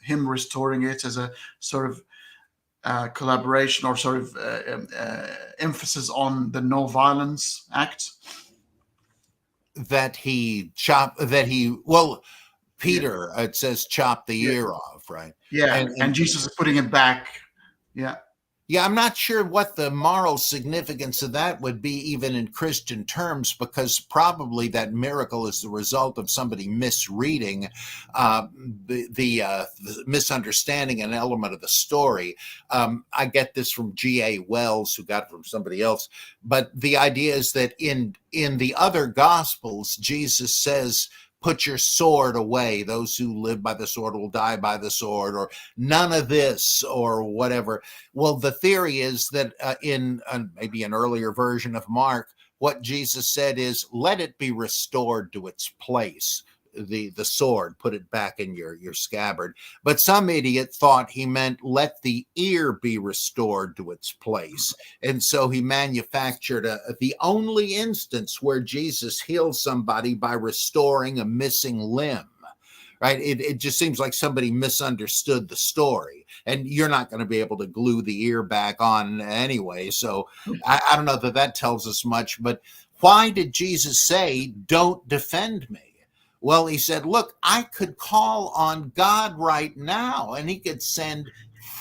him restoring it as a sort of collaboration or sort of emphasis on the no violence act. Peter, it says chop the ear off, right? Yeah, and Jesus is putting it back. Yeah. Yeah, I'm not sure what the moral significance of that would be, even in Christian terms, because probably that miracle is the result of somebody misreading uh, the misunderstanding an element of the story. I get this from G.A. Wells, who got it from somebody else. But the idea is that in the other Gospels, Jesus says, "Put your sword away. Those who live by the sword will die by the sword," or "none of this," or whatever. Well, the theory is that in maybe an earlier version of Mark, what Jesus said is, "Let it be restored to its place." The sword, put it back in your scabbard. But some idiot thought he meant, "Let the ear be restored to its place." And so he manufactured the only instance where Jesus heals somebody by restoring a missing limb. Right? It just seems like somebody misunderstood the story, and you're not going to be able to glue the ear back on anyway. So I don't know that tells us much. But why did Jesus say, "Don't defend me"? Well, he said, "Look, I could call on God right now, and he could send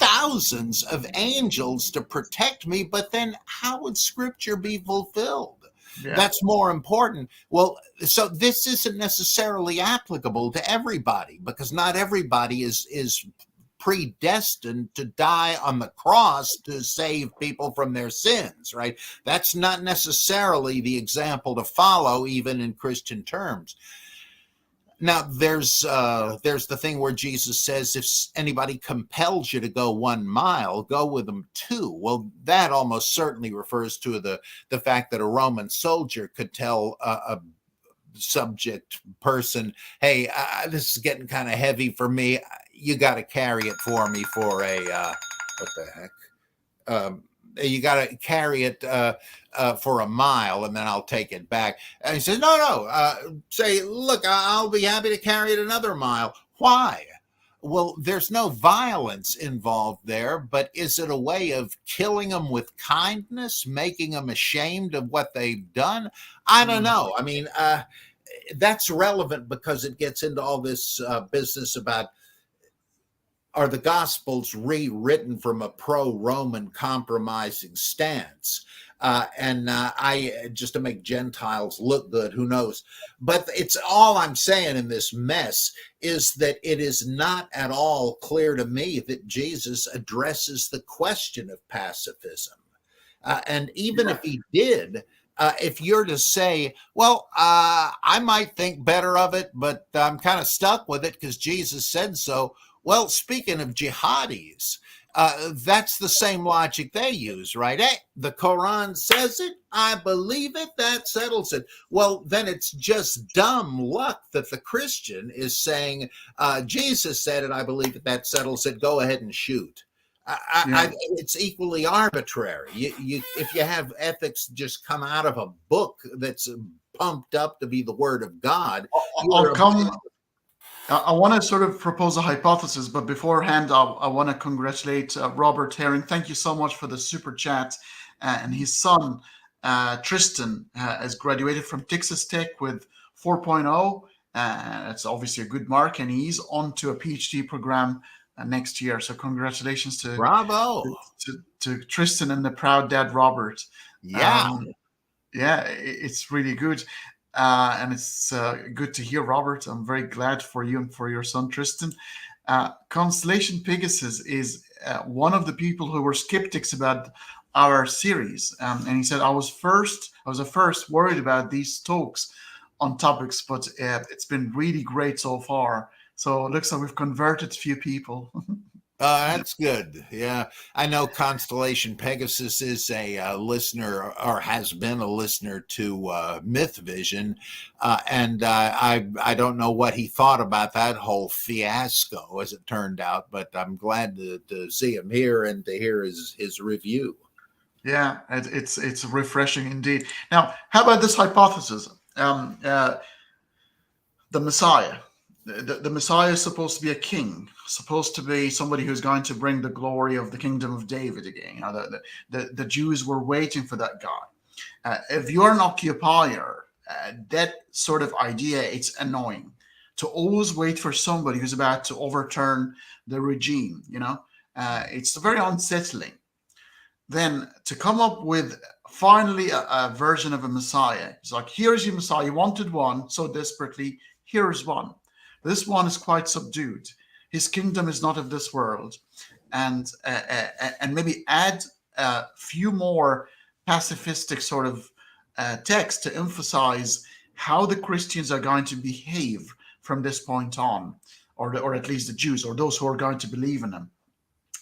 thousands of angels to protect me, but then how would scripture be fulfilled?" Yeah. That's more important. Well, so this isn't necessarily applicable to everybody, because not everybody is predestined to die on the cross to save people from their sins, right? That's not necessarily the example to follow, even in Christian terms. Now, there's the thing where Jesus says, if anybody compels you to go 1 mile, go with them 2. Well, that almost certainly refers to the fact that a Roman soldier could tell a subject person, "Hey, this is getting kind of heavy for me. You got to carry it for me for a what the heck? You got to carry it for a mile, and then I'll take it back." And he says, "No. Say, look, I'll be happy to carry it another mile." Why? Well, there's no violence involved there, but is it a way of killing them with kindness, making them ashamed of what they've done? I don't know. I mean, that's relevant because it gets into all this business about, are the Gospels rewritten from a pro-Roman compromising stance? I just to make Gentiles look good, who knows? But it's all I'm saying in this mess is that it is not at all clear to me that Jesus addresses the question of pacifism. And even if he did, if you're to say, "Well, I might think better of it, but I'm kind of stuck with it because Jesus said so." Well, speaking of jihadis, that's the same logic they use, right? Hey, the Quran says it, I believe it, that settles it. Well, then it's just dumb luck that the Christian is saying, Jesus said it, I believe it, that settles it, go ahead and shoot. It's equally arbitrary. If you have ethics just come out of a book that's pumped up to be the word of God, I want to sort of propose a hypothesis, but beforehand, I want to congratulate Robert Herring. Thank you so much for the super chat. And his son, Tristan, has graduated from Texas Tech with 4.0. That's obviously a good mark, and he's on to a PhD program next year. So congratulations to bravo to Tristan and the proud dad, Robert. Yeah. It's really good. And it's good to hear, Robert. I'm very glad for you and for your son, Tristan. Constellation Pegasus is one of the people who were skeptics about our series. And he said, I was at first worried about these talks on topics, but it's been really great so far. So it looks like we've converted a few people. That's good. Yeah. I know Constellation Pegasus is a listener, or has been a listener to Myth Vision. And I don't know what he thought about that whole fiasco, as it turned out, but I'm glad to see him here and to hear his review. Yeah, it's refreshing indeed. Now, how about this hypothesis? The Messiah. The Messiah is supposed to be a king, supposed to be somebody who's going to bring the glory of the kingdom of David again. You know, the Jews were waiting for that guy. If you're an occupier, that sort of idea, it's annoying to always wait for somebody who's about to overturn the regime. You know, it's very unsettling. then to come up with finally a version of a Messiah. It's like, here's your Messiah. You wanted one so desperately. Here's one. This one is quite subdued. His kingdom is not of this world, and maybe add a few more pacifistic sort of texts to emphasize how the Christians are going to behave from this point on, or at least the Jews, or those who are going to believe in him.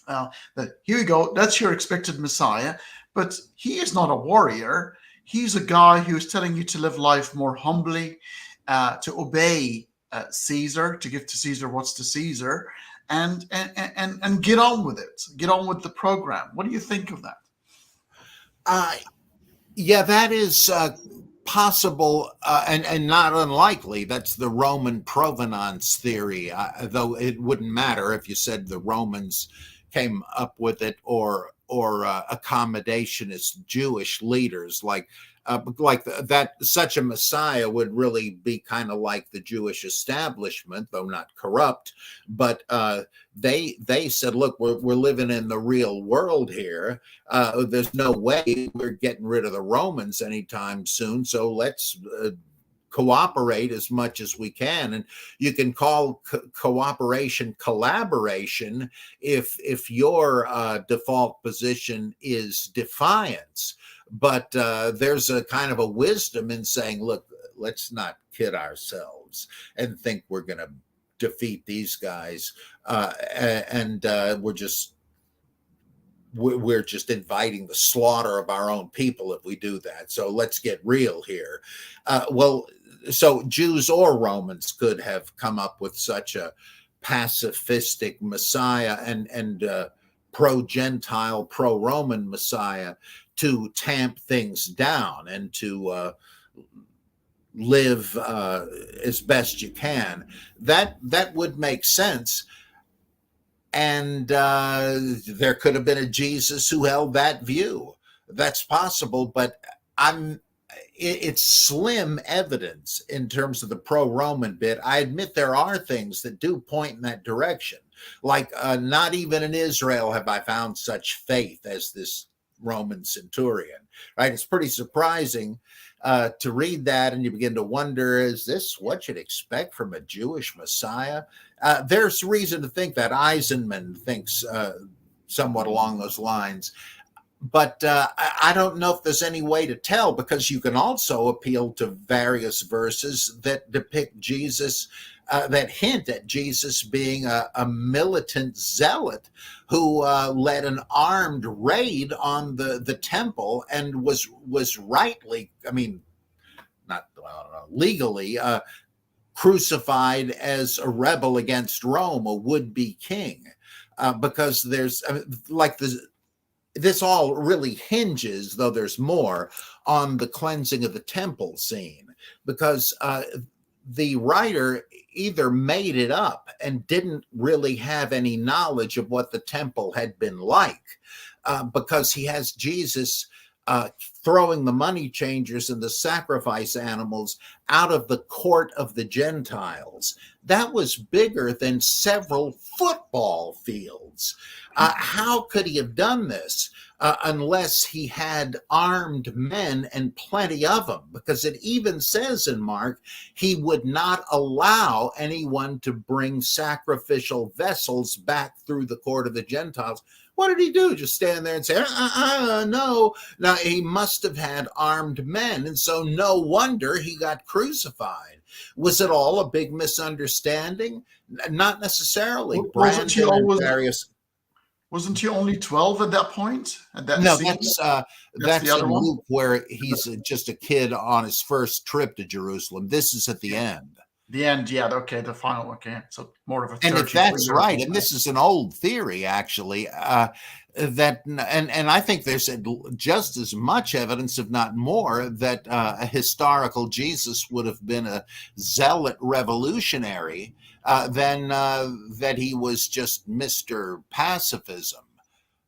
That here you go, that's your expected Messiah, but he is not a warrior. He's a guy who's telling you to live life more humbly, to obey Caesar, to give to Caesar what's to Caesar, and get on with it. Get on with the program. What do you think of that? Yeah, that is possible and not unlikely. That's the Roman provenance theory, though it wouldn't matter if you said the Romans came up with it or accommodationist Jewish leaders, like that. Such a Messiah would really be kind of like the Jewish establishment, though not corrupt. But they said, look, we're living in the real world here. There's no way we're getting rid of the Romans anytime soon. So let's cooperate as much as we can. And you can call cooperation collaboration if your default position is defiance. But there's a kind of a wisdom in saying, look, let's not kid ourselves and think we're going to defeat these guys. And we're just inviting the slaughter of our own people if we do that. So let's get real here. So Jews or Romans could have come up with such a pacifistic Messiah and pro-Gentile, pro-Roman Messiah to tamp things down and to live as best you can. That would make sense. And there could have been a Jesus who held that view. That's possible, but it's slim evidence in terms of the pro-Roman bit. I admit there are things that do point in that direction. Like not even in Israel have I found such faith as this Roman centurion, right? It's pretty surprising to read that, and you begin to wonder, is this what you'd expect from a Jewish Messiah? There's reason to think that. Eisenman thinks somewhat along those lines. But I don't know if there's any way to tell, because you can also appeal to various verses that depict Jesus, that hint at Jesus being a militant zealot who led an armed raid on the temple and was rightly, I mean, not legally, crucified as a rebel against Rome, a would-be king, because there's this all really hinges, though there's more, on the cleansing of the temple scene, because the writer either made it up and didn't really have any knowledge of what the temple had been like, because he has Jesus throwing the money changers and the sacrifice animals out of the court of the Gentiles. That was bigger than several football fields. How could he have done this unless he had armed men and plenty of them? Because it even says in Mark, he would not allow anyone to bring sacrificial vessels back through the court of the Gentiles. What did he do? Just stand there and say, no. Now, he must have had armed men, and so no wonder he got crucified. Was it all a big misunderstanding? Not necessarily. Wasn't he only 12 at that point? At that no, scene? that's the other in one? Luke, where he's just a kid on his first trip to Jerusalem. This is at the end. The end, yeah. Okay, the final. Okay, so more of a. And if that's right, and this is an old theory actually, that and I think there's just as much evidence, if not more, that a historical Jesus would have been a zealot revolutionary than that he was just Mr. Pacifism.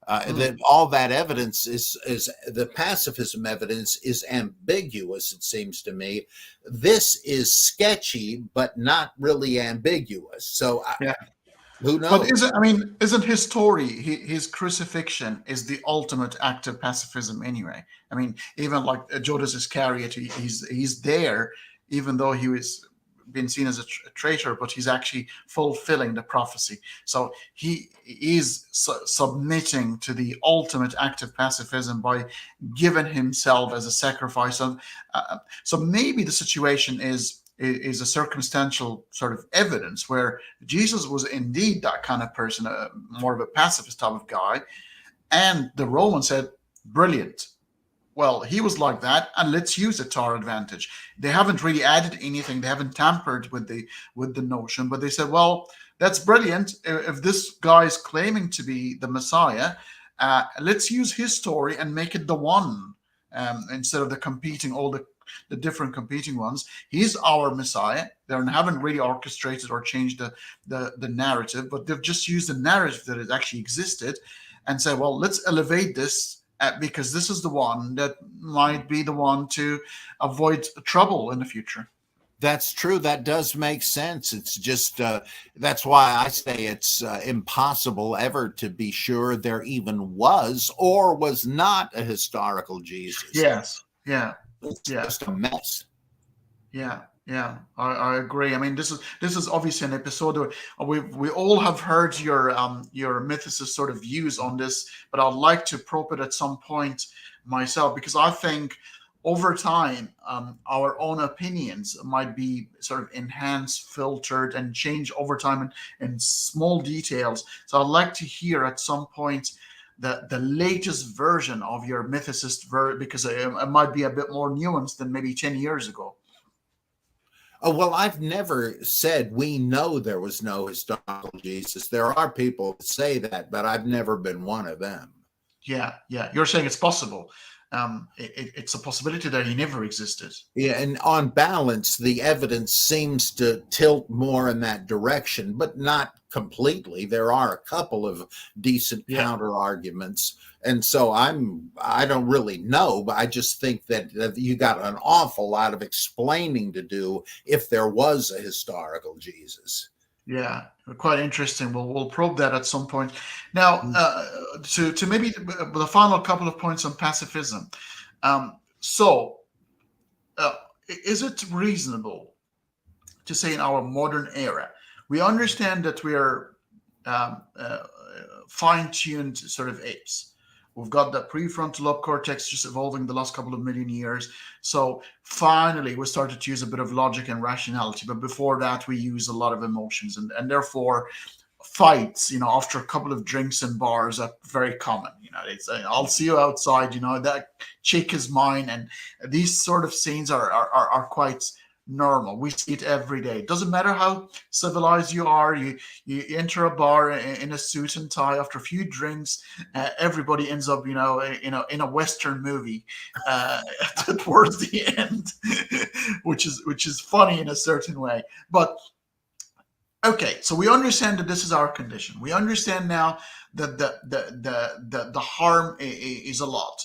That all that evidence is the pacifism evidence is ambiguous, it seems to me. This is sketchy, but not really ambiguous. So Who But knows? isn't his story, his crucifixion, is the ultimate act of pacifism anyway? I mean, even like Judas Iscariot, he's there, even though he was been seen as a traitor, but he's actually fulfilling the prophecy. So he is submitting to the ultimate act of pacifism by giving himself as a sacrifice. So maybe the situation is a circumstantial sort of evidence where Jesus was indeed that kind of person, more of a pacifist type of guy, and the Romans said, "Brilliant. Well, he was like that, and let's use it to our advantage." They haven't really added anything. They haven't tampered with the notion, but they said, "Well, that's brilliant. If this guy is claiming to be the Messiah, let's use his story and make it the one, instead of the different competing ones. He's our Messiah." They haven't really orchestrated or changed the narrative, but they've just used the narrative that has actually existed and said, "Well, let's elevate this." Because this is the one that might be the one to avoid trouble in the future. That's true. That does make sense. It's just that's why I say it's impossible ever to be sure there even was or was not a historical Jesus. Yes. Yeah. It's Yeah. just a mess. Yeah. Yeah. I agree. I mean, this is obviously an episode where we all have heard your mythicist sort of views on this, but I'd like to probe it at some point myself, because I think over time, our own opinions might be sort of enhanced, filtered, and change over time in small details. So I'd like to hear at some point the latest version of your mythicist because it might be a bit more nuanced than maybe 10 years ago. Oh, well, I've never said we know there was no historical Jesus. There are people that say that, but I've never been one of them. Yeah, yeah. You're saying it's possible. It's a possibility that he never existed. Yeah, and on balance, the evidence seems to tilt more in that direction, but not completely. There are a couple of decent counter arguments, and so I don't really know, but I just think that you got an awful lot of explaining to do if there was a historical Jesus. Yeah, quite interesting. We'll probe that at some point. Now, to maybe the final couple of points on pacifism. So, is it reasonable to say in our modern era, we understand that we are fine-tuned sort of apes? We've got the prefrontal lobe cortex just evolving the last couple of million years. So finally, we started to use a bit of logic and rationality. But before that, we use a lot of emotions. And therefore, fights, after a couple of drinks and bars are very common. It's, "I'll see you outside, that chick is mine." And these sort of scenes are quite normal. We see it every day. It doesn't matter how civilized you are. You enter a bar in a suit and tie after a few drinks. Everybody ends up, in a Western movie towards the end, which is funny in a certain way. But okay, so we understand that this is our condition. We understand now that the harm is a lot,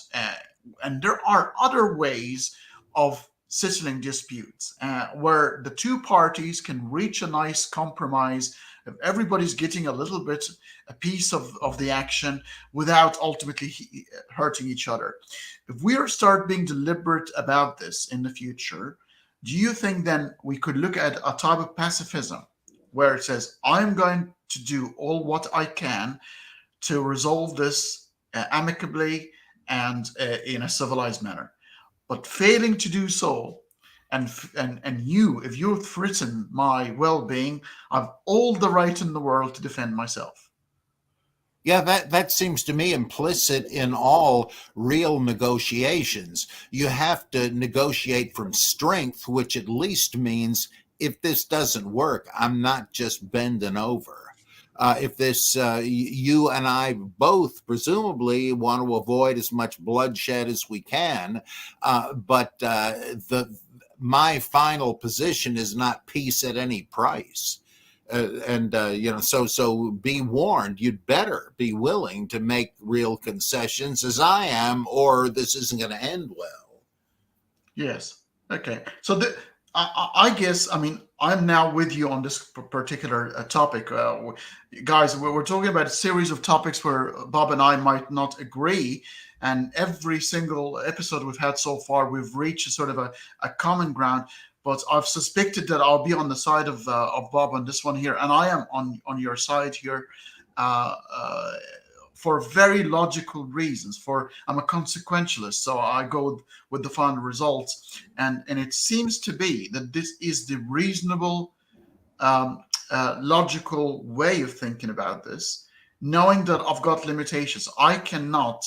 and there are other ways of settling disputes where the two parties can reach a nice compromise. If everybody's getting a piece of the action without ultimately hurting each other. If we start being deliberate about this in the future, do you think then we could look at a type of pacifism where it says, "I'm going to do all what I can to resolve this amicably and in a civilized manner. But failing to do so, and if you've threatened my well-being, I've all the right in the world to defend myself"? Yeah, that seems to me implicit in all real negotiations. You have to negotiate from strength, which at least means if this doesn't work, I'm not just bending over. If this, you and I both presumably want to avoid as much bloodshed as we can, but my final position is not peace at any price. So be warned, you'd better be willing to make real concessions as I am, or this isn't going to end well. Yes. Okay. So I guess, I mean, I'm now with you on this particular topic. Guys, we're talking about a series of topics where Bob and I might not agree. And every single episode we've had so far, we've reached a sort of a common ground. But I've suspected that I'll be on the side of Bob on this one here. And I am on your side here. Uh, uh, for very logical reasons. For I'm a consequentialist, so I go with the final results, and it seems to be that this is the reasonable, logical way of thinking about this. Knowing that I've got limitations, I cannot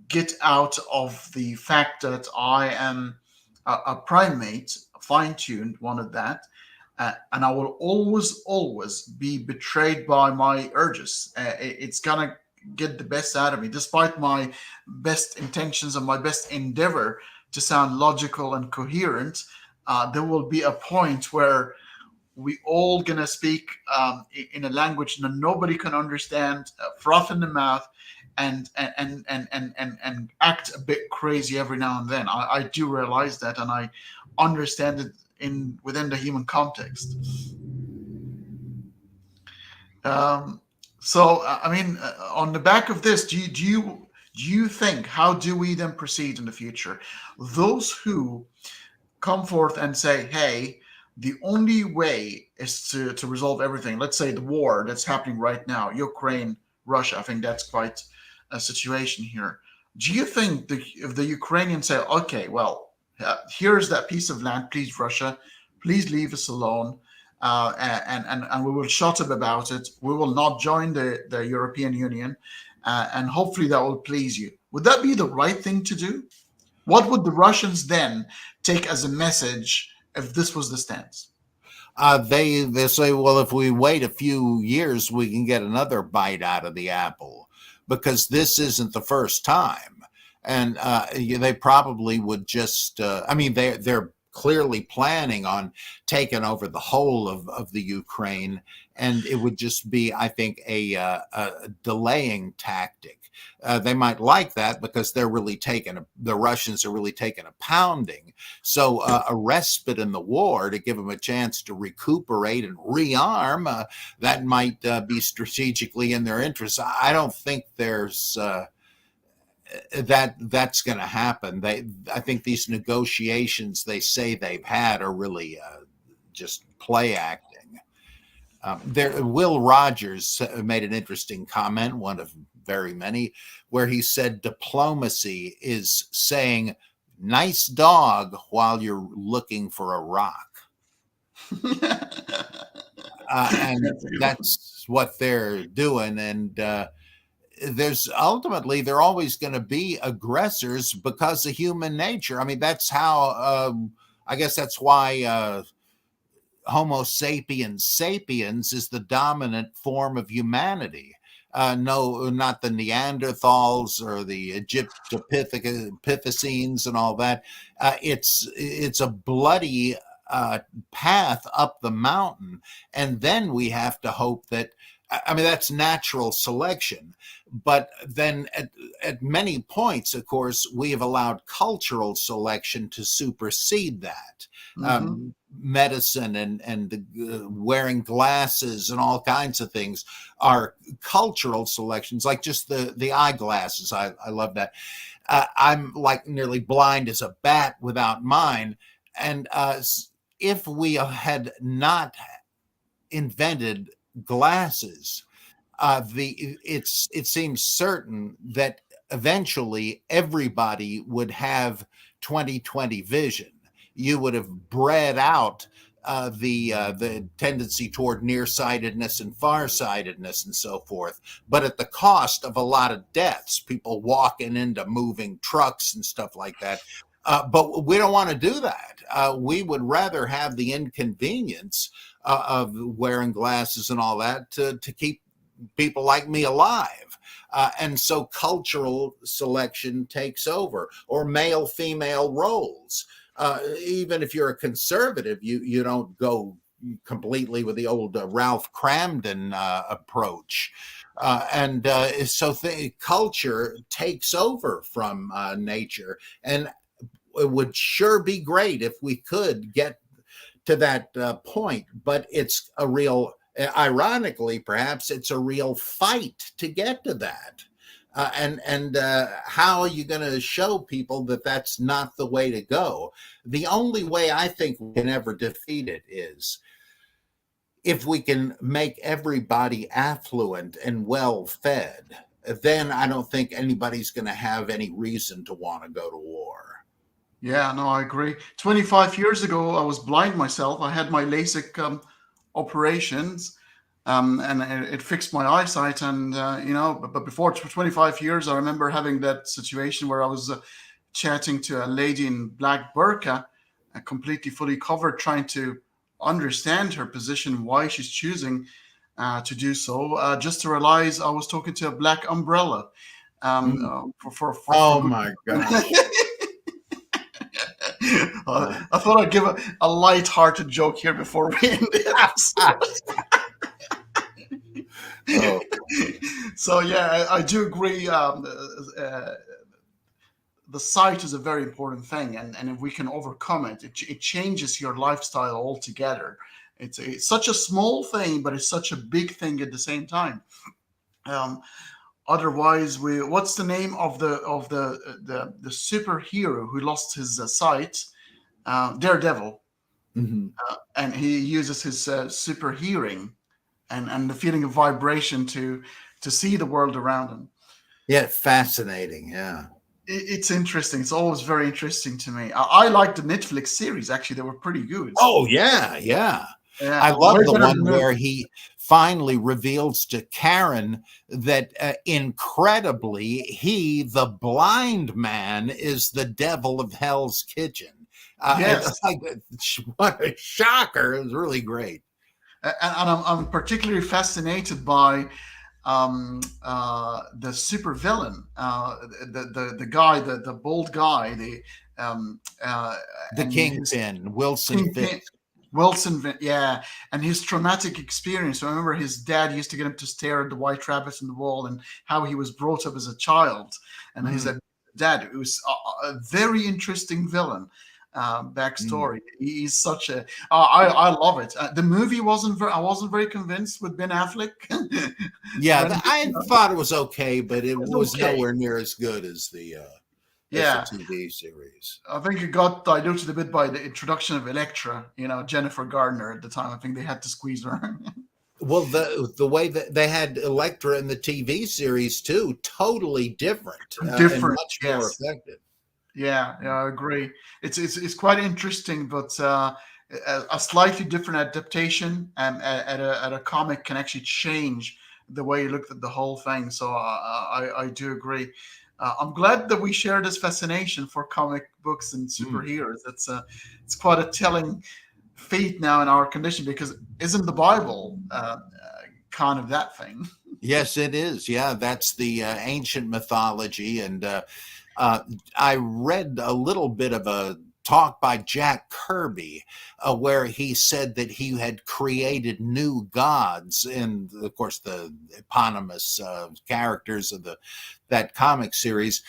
get out of the fact that I am a primate, fine-tuned one at that, and I will always be betrayed by my urges. It's gonna get the best out of me, despite my best intentions and my best endeavor to sound logical and coherent. There will be a point where we all gonna speak in a language that nobody can understand, froth in the mouth, and act a bit crazy every now and then. I do realize that, and I understand it within the human context. So, I mean, on the back of this, do you think, how do we then proceed in the future? Those who come forth and say, "Hey, the only way is to resolve everything." Let's say the war that's happening right now, Ukraine, Russia. I think that's quite a situation here. Do you think if the Ukrainians say, "Okay, well, here's that piece of land, please, Russia, please leave us alone, and we will shut up about it. We will not join the European Union, and hopefully that will please you." Would that be the right thing to do? What would the Russians then take as a message if this was the stance? They say, well, if we wait a few years, we can get another bite out of the apple, because this isn't the first time. And they probably would just, I mean, they're clearly planning on taking over the whole of the Ukraine, and it would just be, I think, a delaying tactic. They might like that because the Russians are really taking a pounding. So a respite in the war to give them a chance to recuperate and rearm, that might be strategically in their interest. I don't think there's that's going to happen. I think these negotiations they say they've had are really just play acting. Will Rogers made an interesting comment, one of very many, where he said diplomacy is saying "nice dog" while you're looking for a rock. And that's what they're doing. And they're always going to be aggressors because of human nature. I mean, that's how, I guess that's why Homo sapiens sapiens is the dominant form of humanity. No, not the Neanderthals or the Egyptopithecines and all that. It's a bloody path up the mountain, and then we have to hope that. I mean, that's natural selection. But then at many points, of course, we have allowed cultural selection to supersede that. Mm-hmm. Medicine and wearing glasses and all kinds of things are cultural selections, like just the eyeglasses. I love that. I'm like nearly blind as a bat without mine. And if we had not invented glasses, it seems certain that eventually everybody would have 20/20 vision. You would have bred out the tendency toward nearsightedness and farsightedness and so forth, but at the cost of a lot of deaths, people walking into moving trucks and stuff like that. But we don't want to do that. We would rather have the inconvenience of wearing glasses and all that to keep people like me alive. And so cultural selection takes over, or male-female roles. Even if you're a conservative, you don't go completely with the old Ralph Cramden approach. So culture takes over from nature. And it would sure be great if we could get to that point, but it's a real, ironically, perhaps it's a real fight to get to that. And how are you going to show people that that's not the way to go? The only way I think we can ever defeat it is if we can make everybody affluent and well fed. Then I don't think anybody's going to have any reason to want to go to war. Yeah, no, I agree. 25 years ago, I was blind myself. I had my LASIK operations, and it fixed my eyesight. And, but before 25 years, I remember having that situation where I was chatting to a lady in black burqa, completely fully covered, trying to understand her position, why she's choosing to do so, just to realize I was talking to a black umbrella. For Oh, good. my gosh. I thought I'd give a light-hearted joke here before we end the episode. Oh. So yeah, I do agree. The sight is a very important thing, and if we can overcome it, it changes your lifestyle altogether. It's such a small thing, but it's such a big thing at the same time. Otherwise, what's the name of the superhero who lost his sight? Daredevil. Mm-hmm. And he uses his super hearing and the feeling of vibration to see the world around him. Yeah, fascinating. Yeah. It's interesting. It's always very interesting to me. I like the Netflix series. Actually, they were pretty good. Oh, yeah. I love the one where he finally reveals to Karen that incredibly, he, the blind man, is the devil of Hell's Kitchen. Yes. What a shocker. It was really great. And I'm particularly fascinated by the super villain, the guy, the bald guy, the Kingpin, Wilson Fisk. Yeah, and his traumatic experience. I remember his dad used to get him to stare at the white rabbits in the wall, and how he was brought up as a child. And he said, "Dad, it was a very interesting villain." Backstory. He's such a. I love it. The movie I wasn't very convinced with Ben Affleck. Yeah, I thought it was okay, but it was nowhere near as good as the TV series. I think it got diluted a bit by the introduction of Elektra. Jennifer Gardner at the time. I think they had to squeeze her. Well, the way that they had Elektra in the TV series too, totally different, and much more effective. Yeah, I agree. It's quite interesting, but a slightly different adaptation at a comic can actually change the way you look at the whole thing. So I do agree. I'm glad that we share this fascination for comic books and superheroes. It's quite a telling feat now in our condition, because isn't the Bible kind of that thing? Yes, it is. Yeah, that's the ancient mythology. And I read a little bit of a talk by Jack Kirby where he said that he had created new gods, and of course the eponymous characters of that comic series,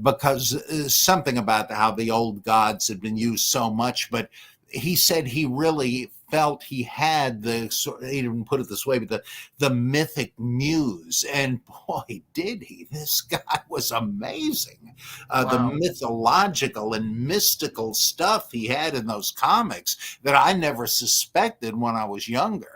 because something about how the old gods had been used so much. But he said he really felt he had he didn't put it this way, but the mythic muse. And boy, did he. This guy was amazing. Wow. The mythological and mystical stuff he had in those comics that I never suspected when I was younger.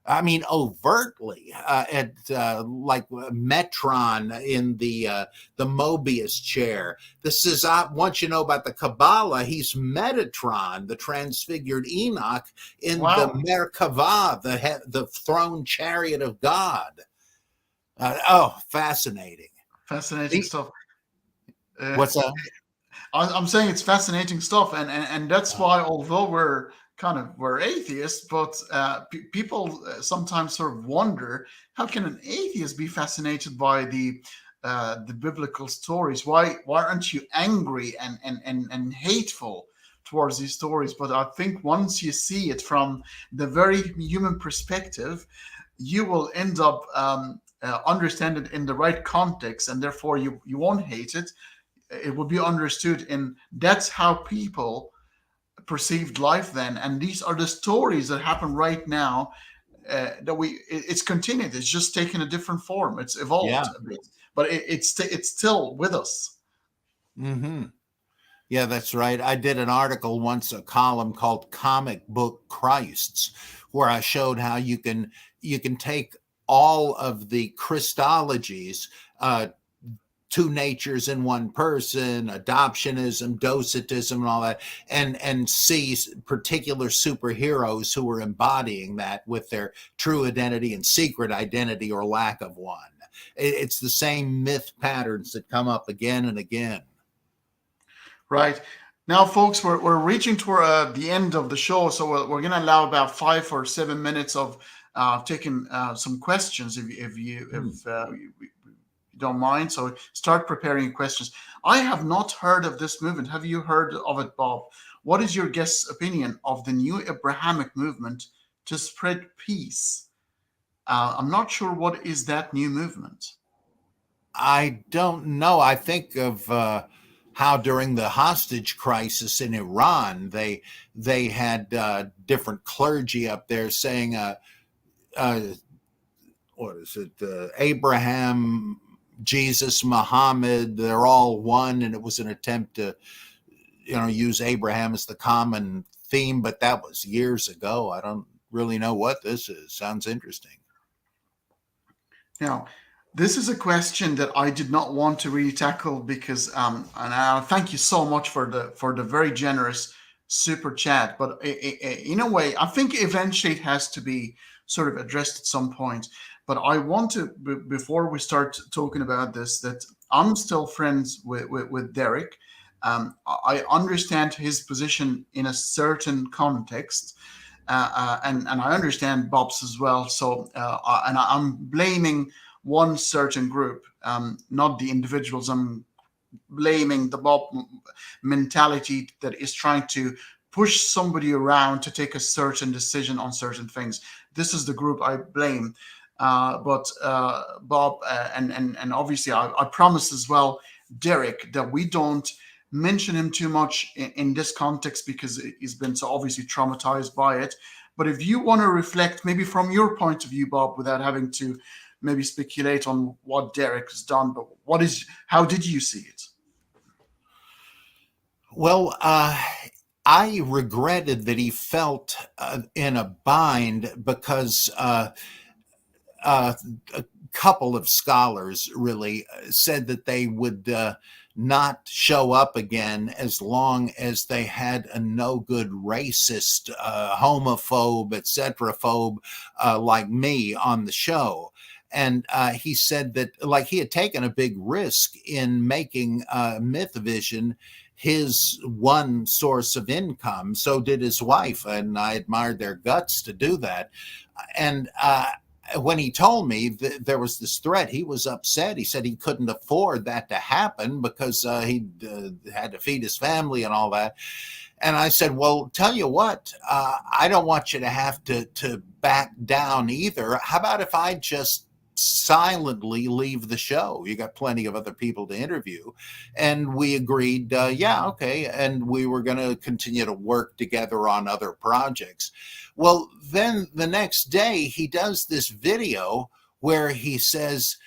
I mean, overtly, like Metron in the Mobius chair. This is, once you know about the Kabbalah, he's Metatron, the transfigured Enoch in the Merkavah, the throne chariot of God. Fascinating. Fascinating stuff. What's that? I'm saying it's fascinating stuff, and that's why, although we're atheists, but people sometimes sort of wonder, how can an atheist be fascinated by the biblical stories? Why aren't you angry and hateful towards these stories? But I think once you see it from the very human perspective, you will end up understand it in the right context, and therefore you won't hate it. It will be understood in that's how people perceived life then, and these are the stories that happen right now. It's continued. It's just taken a different form. It's evolved Yeah. a bit, but it's still with us. Mm-hmm. Yeah, that's right. I did an article once, a column called Comic Book Christs, where I showed how you can take all of the Christologies, two natures in one person, adoptionism, docetism, and all that, and see particular superheroes who are embodying that with their true identity and secret identity or lack of one. It's the same myth patterns that come up again and again. Right. Now, folks, we're reaching toward the end of the show, so we're going to allow about 5 or 7 minutes of taking some questions, if you don't mind. So start preparing questions. I have not heard of this movement. Have you heard of it, Bob? What is your guest's opinion of the new Abrahamic movement to spread peace? I'm not sure what is that new movement. I don't know. I think of how during the hostage crisis in Iran, they had different clergy up there saying, what is it? Abraham, Jesus, Muhammad, they're all one, and it was an attempt to, use Abraham as the common theme, but that was years ago. I don't really know what this is. Sounds interesting. Now, this is a question that I did not want to really tackle because, and thank you so much for the very generous super chat. But in a way, I think eventually it has to be sort of addressed at some point. But I want to, before we start talking about this, that I'm still friends with Derek. I understand his position in a certain context. And I understand Bob's as well. So, and I'm blaming one certain group, not the individuals. I'm blaming the Bob mentality that is trying to push somebody around to take a certain decision on certain things. This is the group I blame. But Bob, and obviously I promise as well, Derek, that we don't mention him too much in this context because he's been so obviously traumatized by it. But if you want to reflect maybe from your point of view, Bob, without having to maybe speculate on what Derek has done, but how did you see it? Well, I regretted that he felt in a bind because a couple of scholars really said that they would not show up again as long as they had a no good racist, homophobe, etc. phobe like me on the show. And he said that, like, he had taken a big risk in making Mythvision his one source of income. So did his wife, and I admired their guts to do that. And when he told me that there was this threat, he was upset. He said he couldn't afford that to happen because he had to feed his family and all that. And I said, well, tell you what, I don't want you to have to back down either. How about if I just silently leave the show? You got plenty of other people to interview. And we agreed, yeah, okay. And we were going to continue to work together on other projects. Well, then the next day he does this video where he says,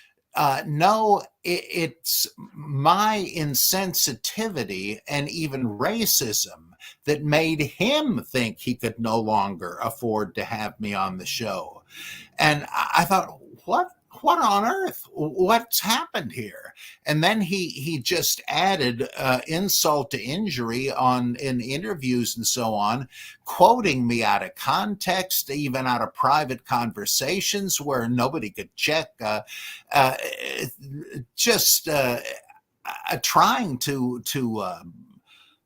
no, it's my insensitivity and even racism that made him think he could no longer afford to have me on the show. And I thought, what on earth? What's happened here? And then he just added insult to injury in interviews and so on, quoting me out of context, even out of private conversations where nobody could check, trying to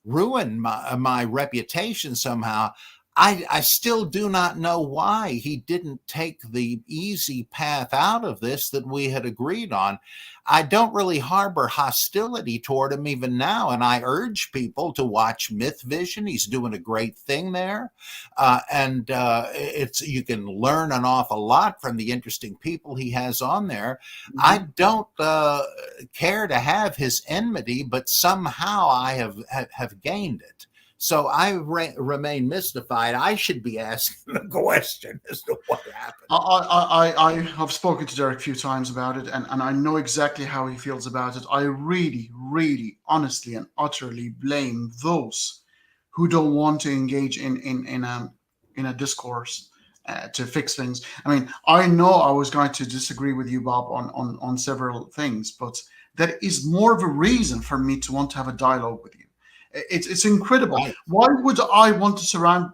ruin my reputation somehow. I still do not know why he didn't take the easy path out of this that we had agreed on. I don't really harbor hostility toward him even now, and I urge people to watch Mythvision. He's doing a great thing there, and you can learn an awful lot from the interesting people he has on there. Mm-hmm. I don't care to have his enmity, but somehow I have gained it. So I remain mystified. I should be asking the question as to what happened. I have spoken to Derek a few times about it, and I know exactly how he feels about it. I really, really, honestly, and utterly blame those who don't want to engage in a discourse to fix things. I mean, I know I was going to disagree with you, Bob, on several things, but that is more of a reason for me to want to have a dialogue with you. It's incredible. Right. Why would I want to surround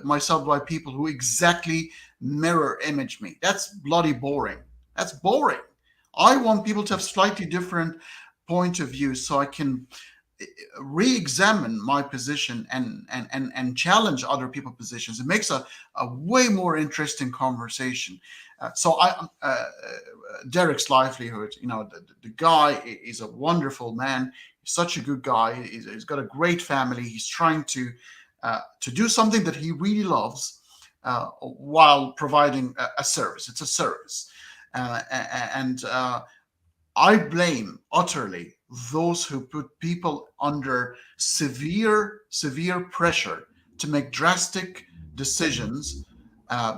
myself by people who exactly mirror image me? That's bloody boring. That's boring. I want people to have slightly different point of view so I can re-examine my position and challenge other people's positions. It makes a way more interesting conversation. Derek's livelihood, the guy is a wonderful man. He's such a good guy. He's got a great family. He's trying to do something that he really loves while providing a service. It's a service. And I blame utterly those who put people under severe pressure to make drastic decisions,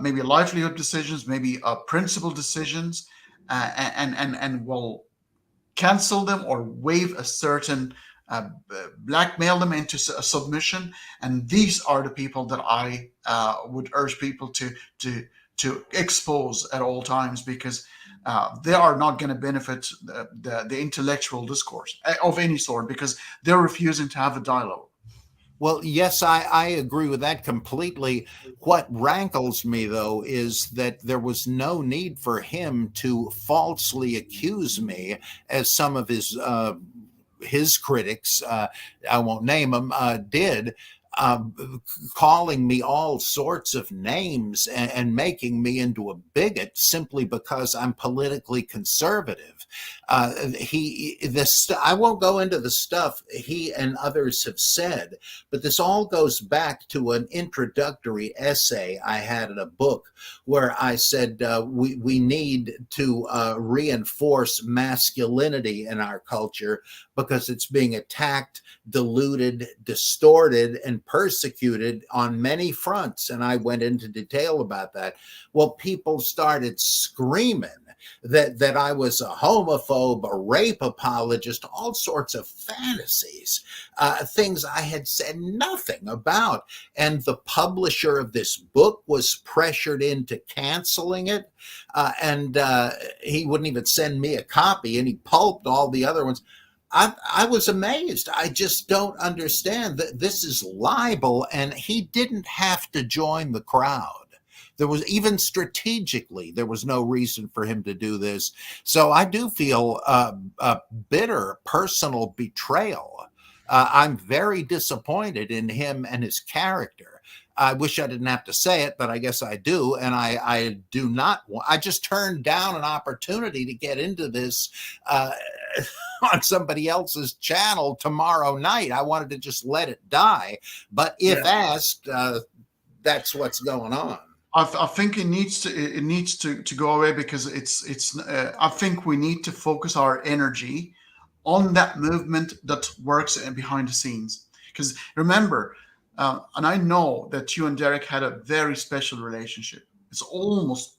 maybe livelihood decisions, maybe principal decisions, and will cancel them or waive a certain blackmail them into a submission. And these are the people that I would urge people to expose at all times, because they are not going to benefit the intellectual discourse of any sort, because they're refusing to have a dialogue. Well, yes, I agree with that completely. What rankles me, though, is that there was no need for him to falsely accuse me, as some of his critics, I won't name them, did, calling me all sorts of names and making me into a bigot simply because I'm politically conservative. I won't go into the stuff he and others have said, but this all goes back to an introductory essay I had in a book where I said we need to reinforce masculinity in our culture because it's being attacked, diluted, distorted, and persecuted on many fronts. And I went into detail about that. Well, people started screaming that I was a homophobe, a rape apologist, all sorts of fantasies, things I had said nothing about. And the publisher of this book was pressured into canceling it. And he wouldn't even send me a copy, and he pulped all the other ones. I was amazed. I just don't understand that this is libel, and he didn't have to join the crowd. There was, even strategically, there was no reason for him to do this. So I do feel a bitter personal betrayal. I'm very disappointed in him and his character. I wish I didn't have to say it, but I guess I do. And I do not want, I just turned down an opportunity to get into this on somebody else's channel tomorrow night. I wanted to just let it die. But if asked, that's what's going on. I think it needs to go away, because I think we need to focus our energy on that movement that works behind the scenes. Because remember, and I know that you and Derek had a very special relationship. It's almost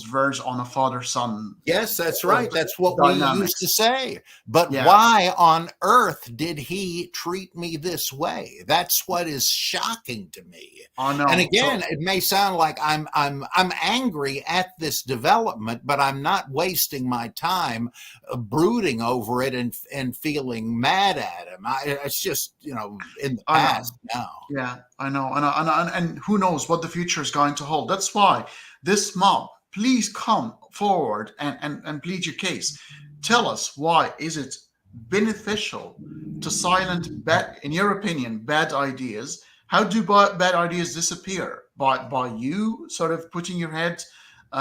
verge on a father-son. Yes, that's right. That's what dynamics. We used to say. But Yeah. Why on earth did he treat me this way? That's what is shocking to me. I know. And again, it may sound like I'm angry at this development, but I'm not wasting my time brooding over it and feeling mad at him. It's just, in the past now. Yeah, I know. And who knows what the future is going to hold. That's why this mob, please come forward and plead your case. Tell us, why is it beneficial to silence, in your opinion, bad ideas? How do bad ideas disappear? By you sort of putting your head in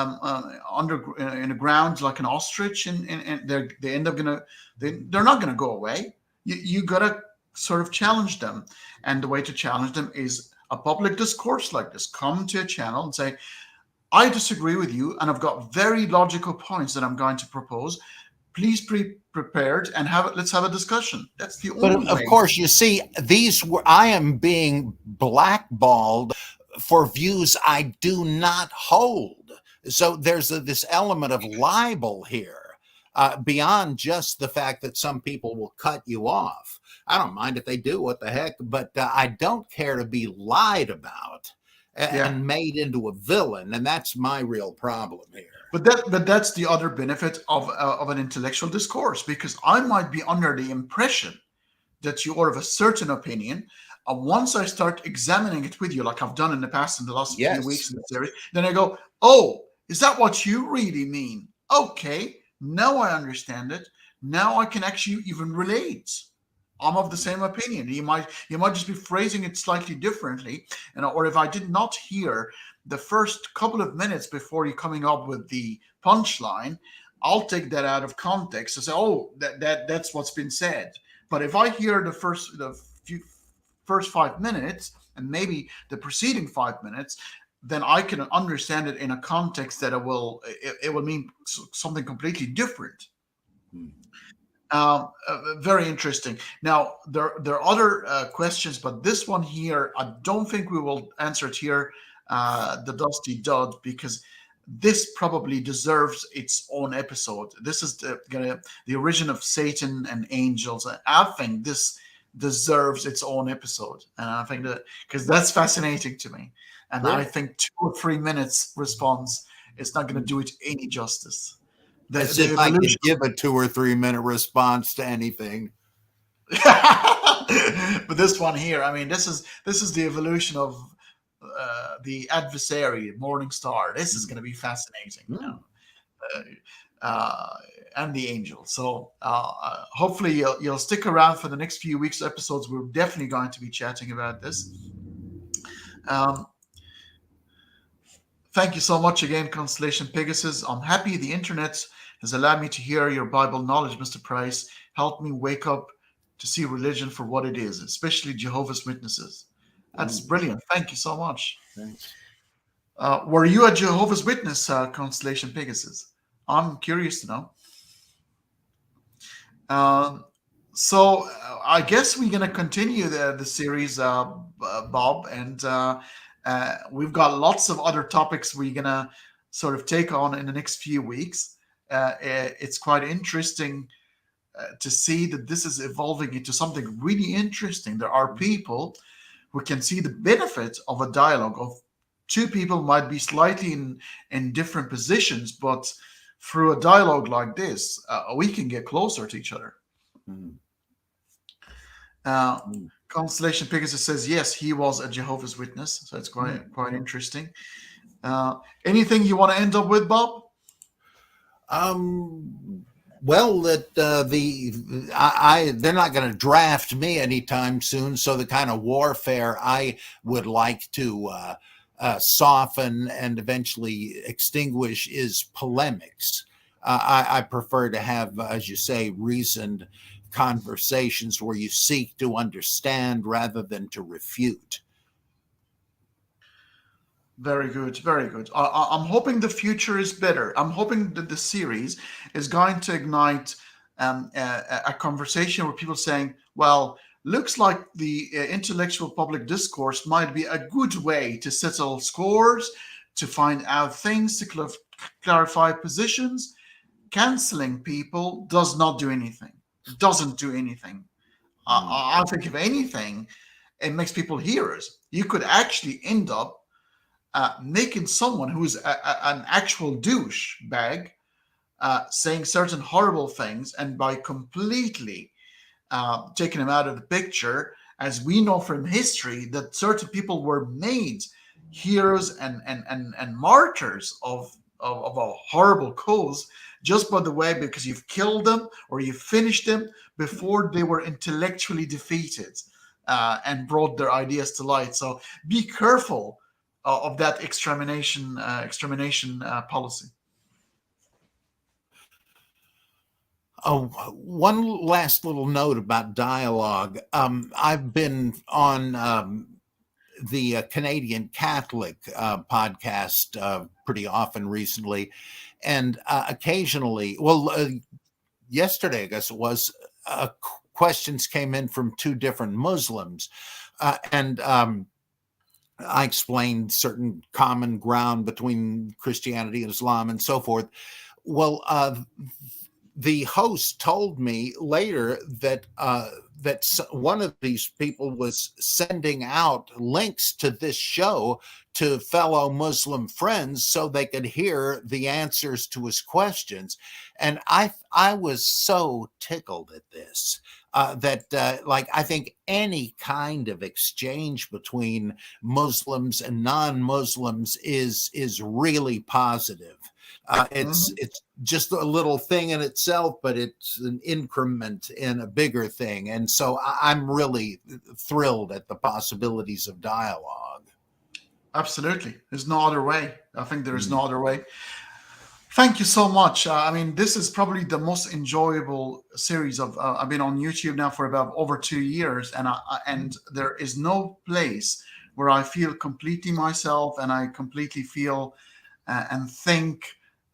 the ground like an ostrich, and they end up they're not gonna go away. You gotta sort of challenge them, and the way to challenge them is a public discourse like this. Come to a channel and say, I disagree with you, and I've got very logical points that I'm going to propose. Please prepared and let's have a discussion. That's the But only of way. course, you see, I am being blackballed for views I do not hold. So there's this element of libel here, beyond just the fact that some people will cut you off. I don't mind if they do, what the heck, but I don't care to be lied about and made into a villain, and that's my real problem here. But that's the other benefit of an intellectual discourse, because I might be under the impression that you are of a certain opinion. Once I start examining it with you, like I've done in the past in the last few weeks in the series, then I go, oh, is that what you really mean? Okay, now I understand it. Now I can actually even relate. I'm of the same opinion. You might just be phrasing it slightly differently, or if I did not hear the first couple of minutes before you coming up with the punchline, I'll take that out of context and say, oh, that's what's been said. But if I hear the first 5 minutes and maybe the preceding 5 minutes, then I can understand it in a context that it will mean something completely different. Very interesting. Now, there are other questions, but this one here, I don't think we will answer it here, the Dusty Dud, because this probably deserves its own episode. This is the origin of Satan and angels. I think this deserves its own episode, and I think that because that's fascinating to me, and I think 2 or 3 minutes response is not going to do it any justice. As if I could give a 2 or 3 minute response to anything. But this one here, I mean, this is the evolution of the adversary, Morning Star. This is going to be fascinating, and the angel. So hopefully you'll stick around for the next few weeks' episodes. We're definitely going to be chatting about this. Thank you so much again, Constellation Pegasus. I'm happy the internet has allowed me to hear your Bible knowledge, Mr. Price. Help me wake up to see religion for what it is, especially Jehovah's Witnesses. That's brilliant. Thank you so much. Thanks. Were you a Jehovah's Witness, Constellation Pegasus? I'm curious to know. So I guess we're going to continue the series, Bob, and we've got lots of other topics we're going to sort of take on in the next few weeks. It's quite interesting to see that this is evolving into something really interesting. There are people who can see the benefit of a dialogue of two people might be slightly in different positions, but through a dialogue like this, we can get closer to each other. Constellation Pegasus says, yes, he was a Jehovah's Witness. So it's quite interesting. Anything you want to end up with, Bob? Well, that they're not going to draft me anytime soon. So the kind of warfare I would like to soften and eventually extinguish is polemics. I prefer to have, as you say, reasoned conversations where you seek to understand rather than to refute. Very good, very good. I'm hoping the future is better. I'm hoping that the series is going to ignite a conversation where people saying, well, looks like the intellectual public discourse might be a good way to settle scores, to find out things, to clarify positions. Canceling people does not do anything. It doesn't do anything. I think if anything, it makes people hearers. You could actually end up making someone who's an actual douchebag saying certain horrible things, and by completely taking him out of the picture, as we know from history that certain people were made heroes and martyrs of a horrible cause just by the way, because you've killed them or you finished them before they were intellectually defeated and brought their ideas to light. So be careful of that extermination policy. Oh, one last little note about dialogue. I've been on the Canadian Catholic podcast pretty often recently, and occasionally, yesterday, I guess it was, questions came in from two different Muslims, and I explained certain common ground between Christianity and Islam and so forth. Well, the host told me later that one of these people was sending out links to this show to fellow Muslim friends so they could hear the answers to his questions. And I was so tickled at this, that I think any kind of exchange between Muslims and non-Muslims is really positive. It's just a little thing in itself, but it's an increment in a bigger thing. And so I'm really thrilled at the possibilities of dialogue. Absolutely. There's no other way. I think there is no other way. Thank you so much. I mean, this is probably the most enjoyable series of. I've been on YouTube now for about over 2 years, and there is no place where I feel completely myself, and I completely feel and think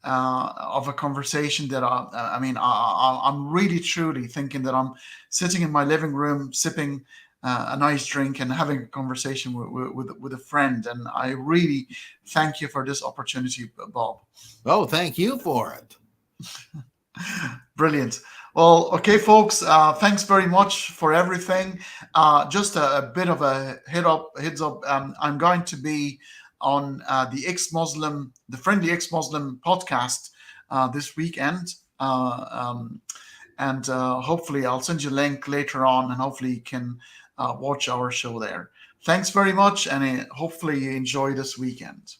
of a conversation that I'm really truly thinking that I'm sitting in my living room sipping a nice drink and having a conversation with a friend. And I really thank you for this opportunity, Bob. Oh, thank you for it. Brilliant. Well, okay, folks, thanks very much for everything. Just a bit of a heads up. I'm going to be on the Friendly Ex-Muslim podcast this weekend. And hopefully I'll send you a link later on, and hopefully you can watch our show there. Thanks very much, and hopefully you enjoy this weekend.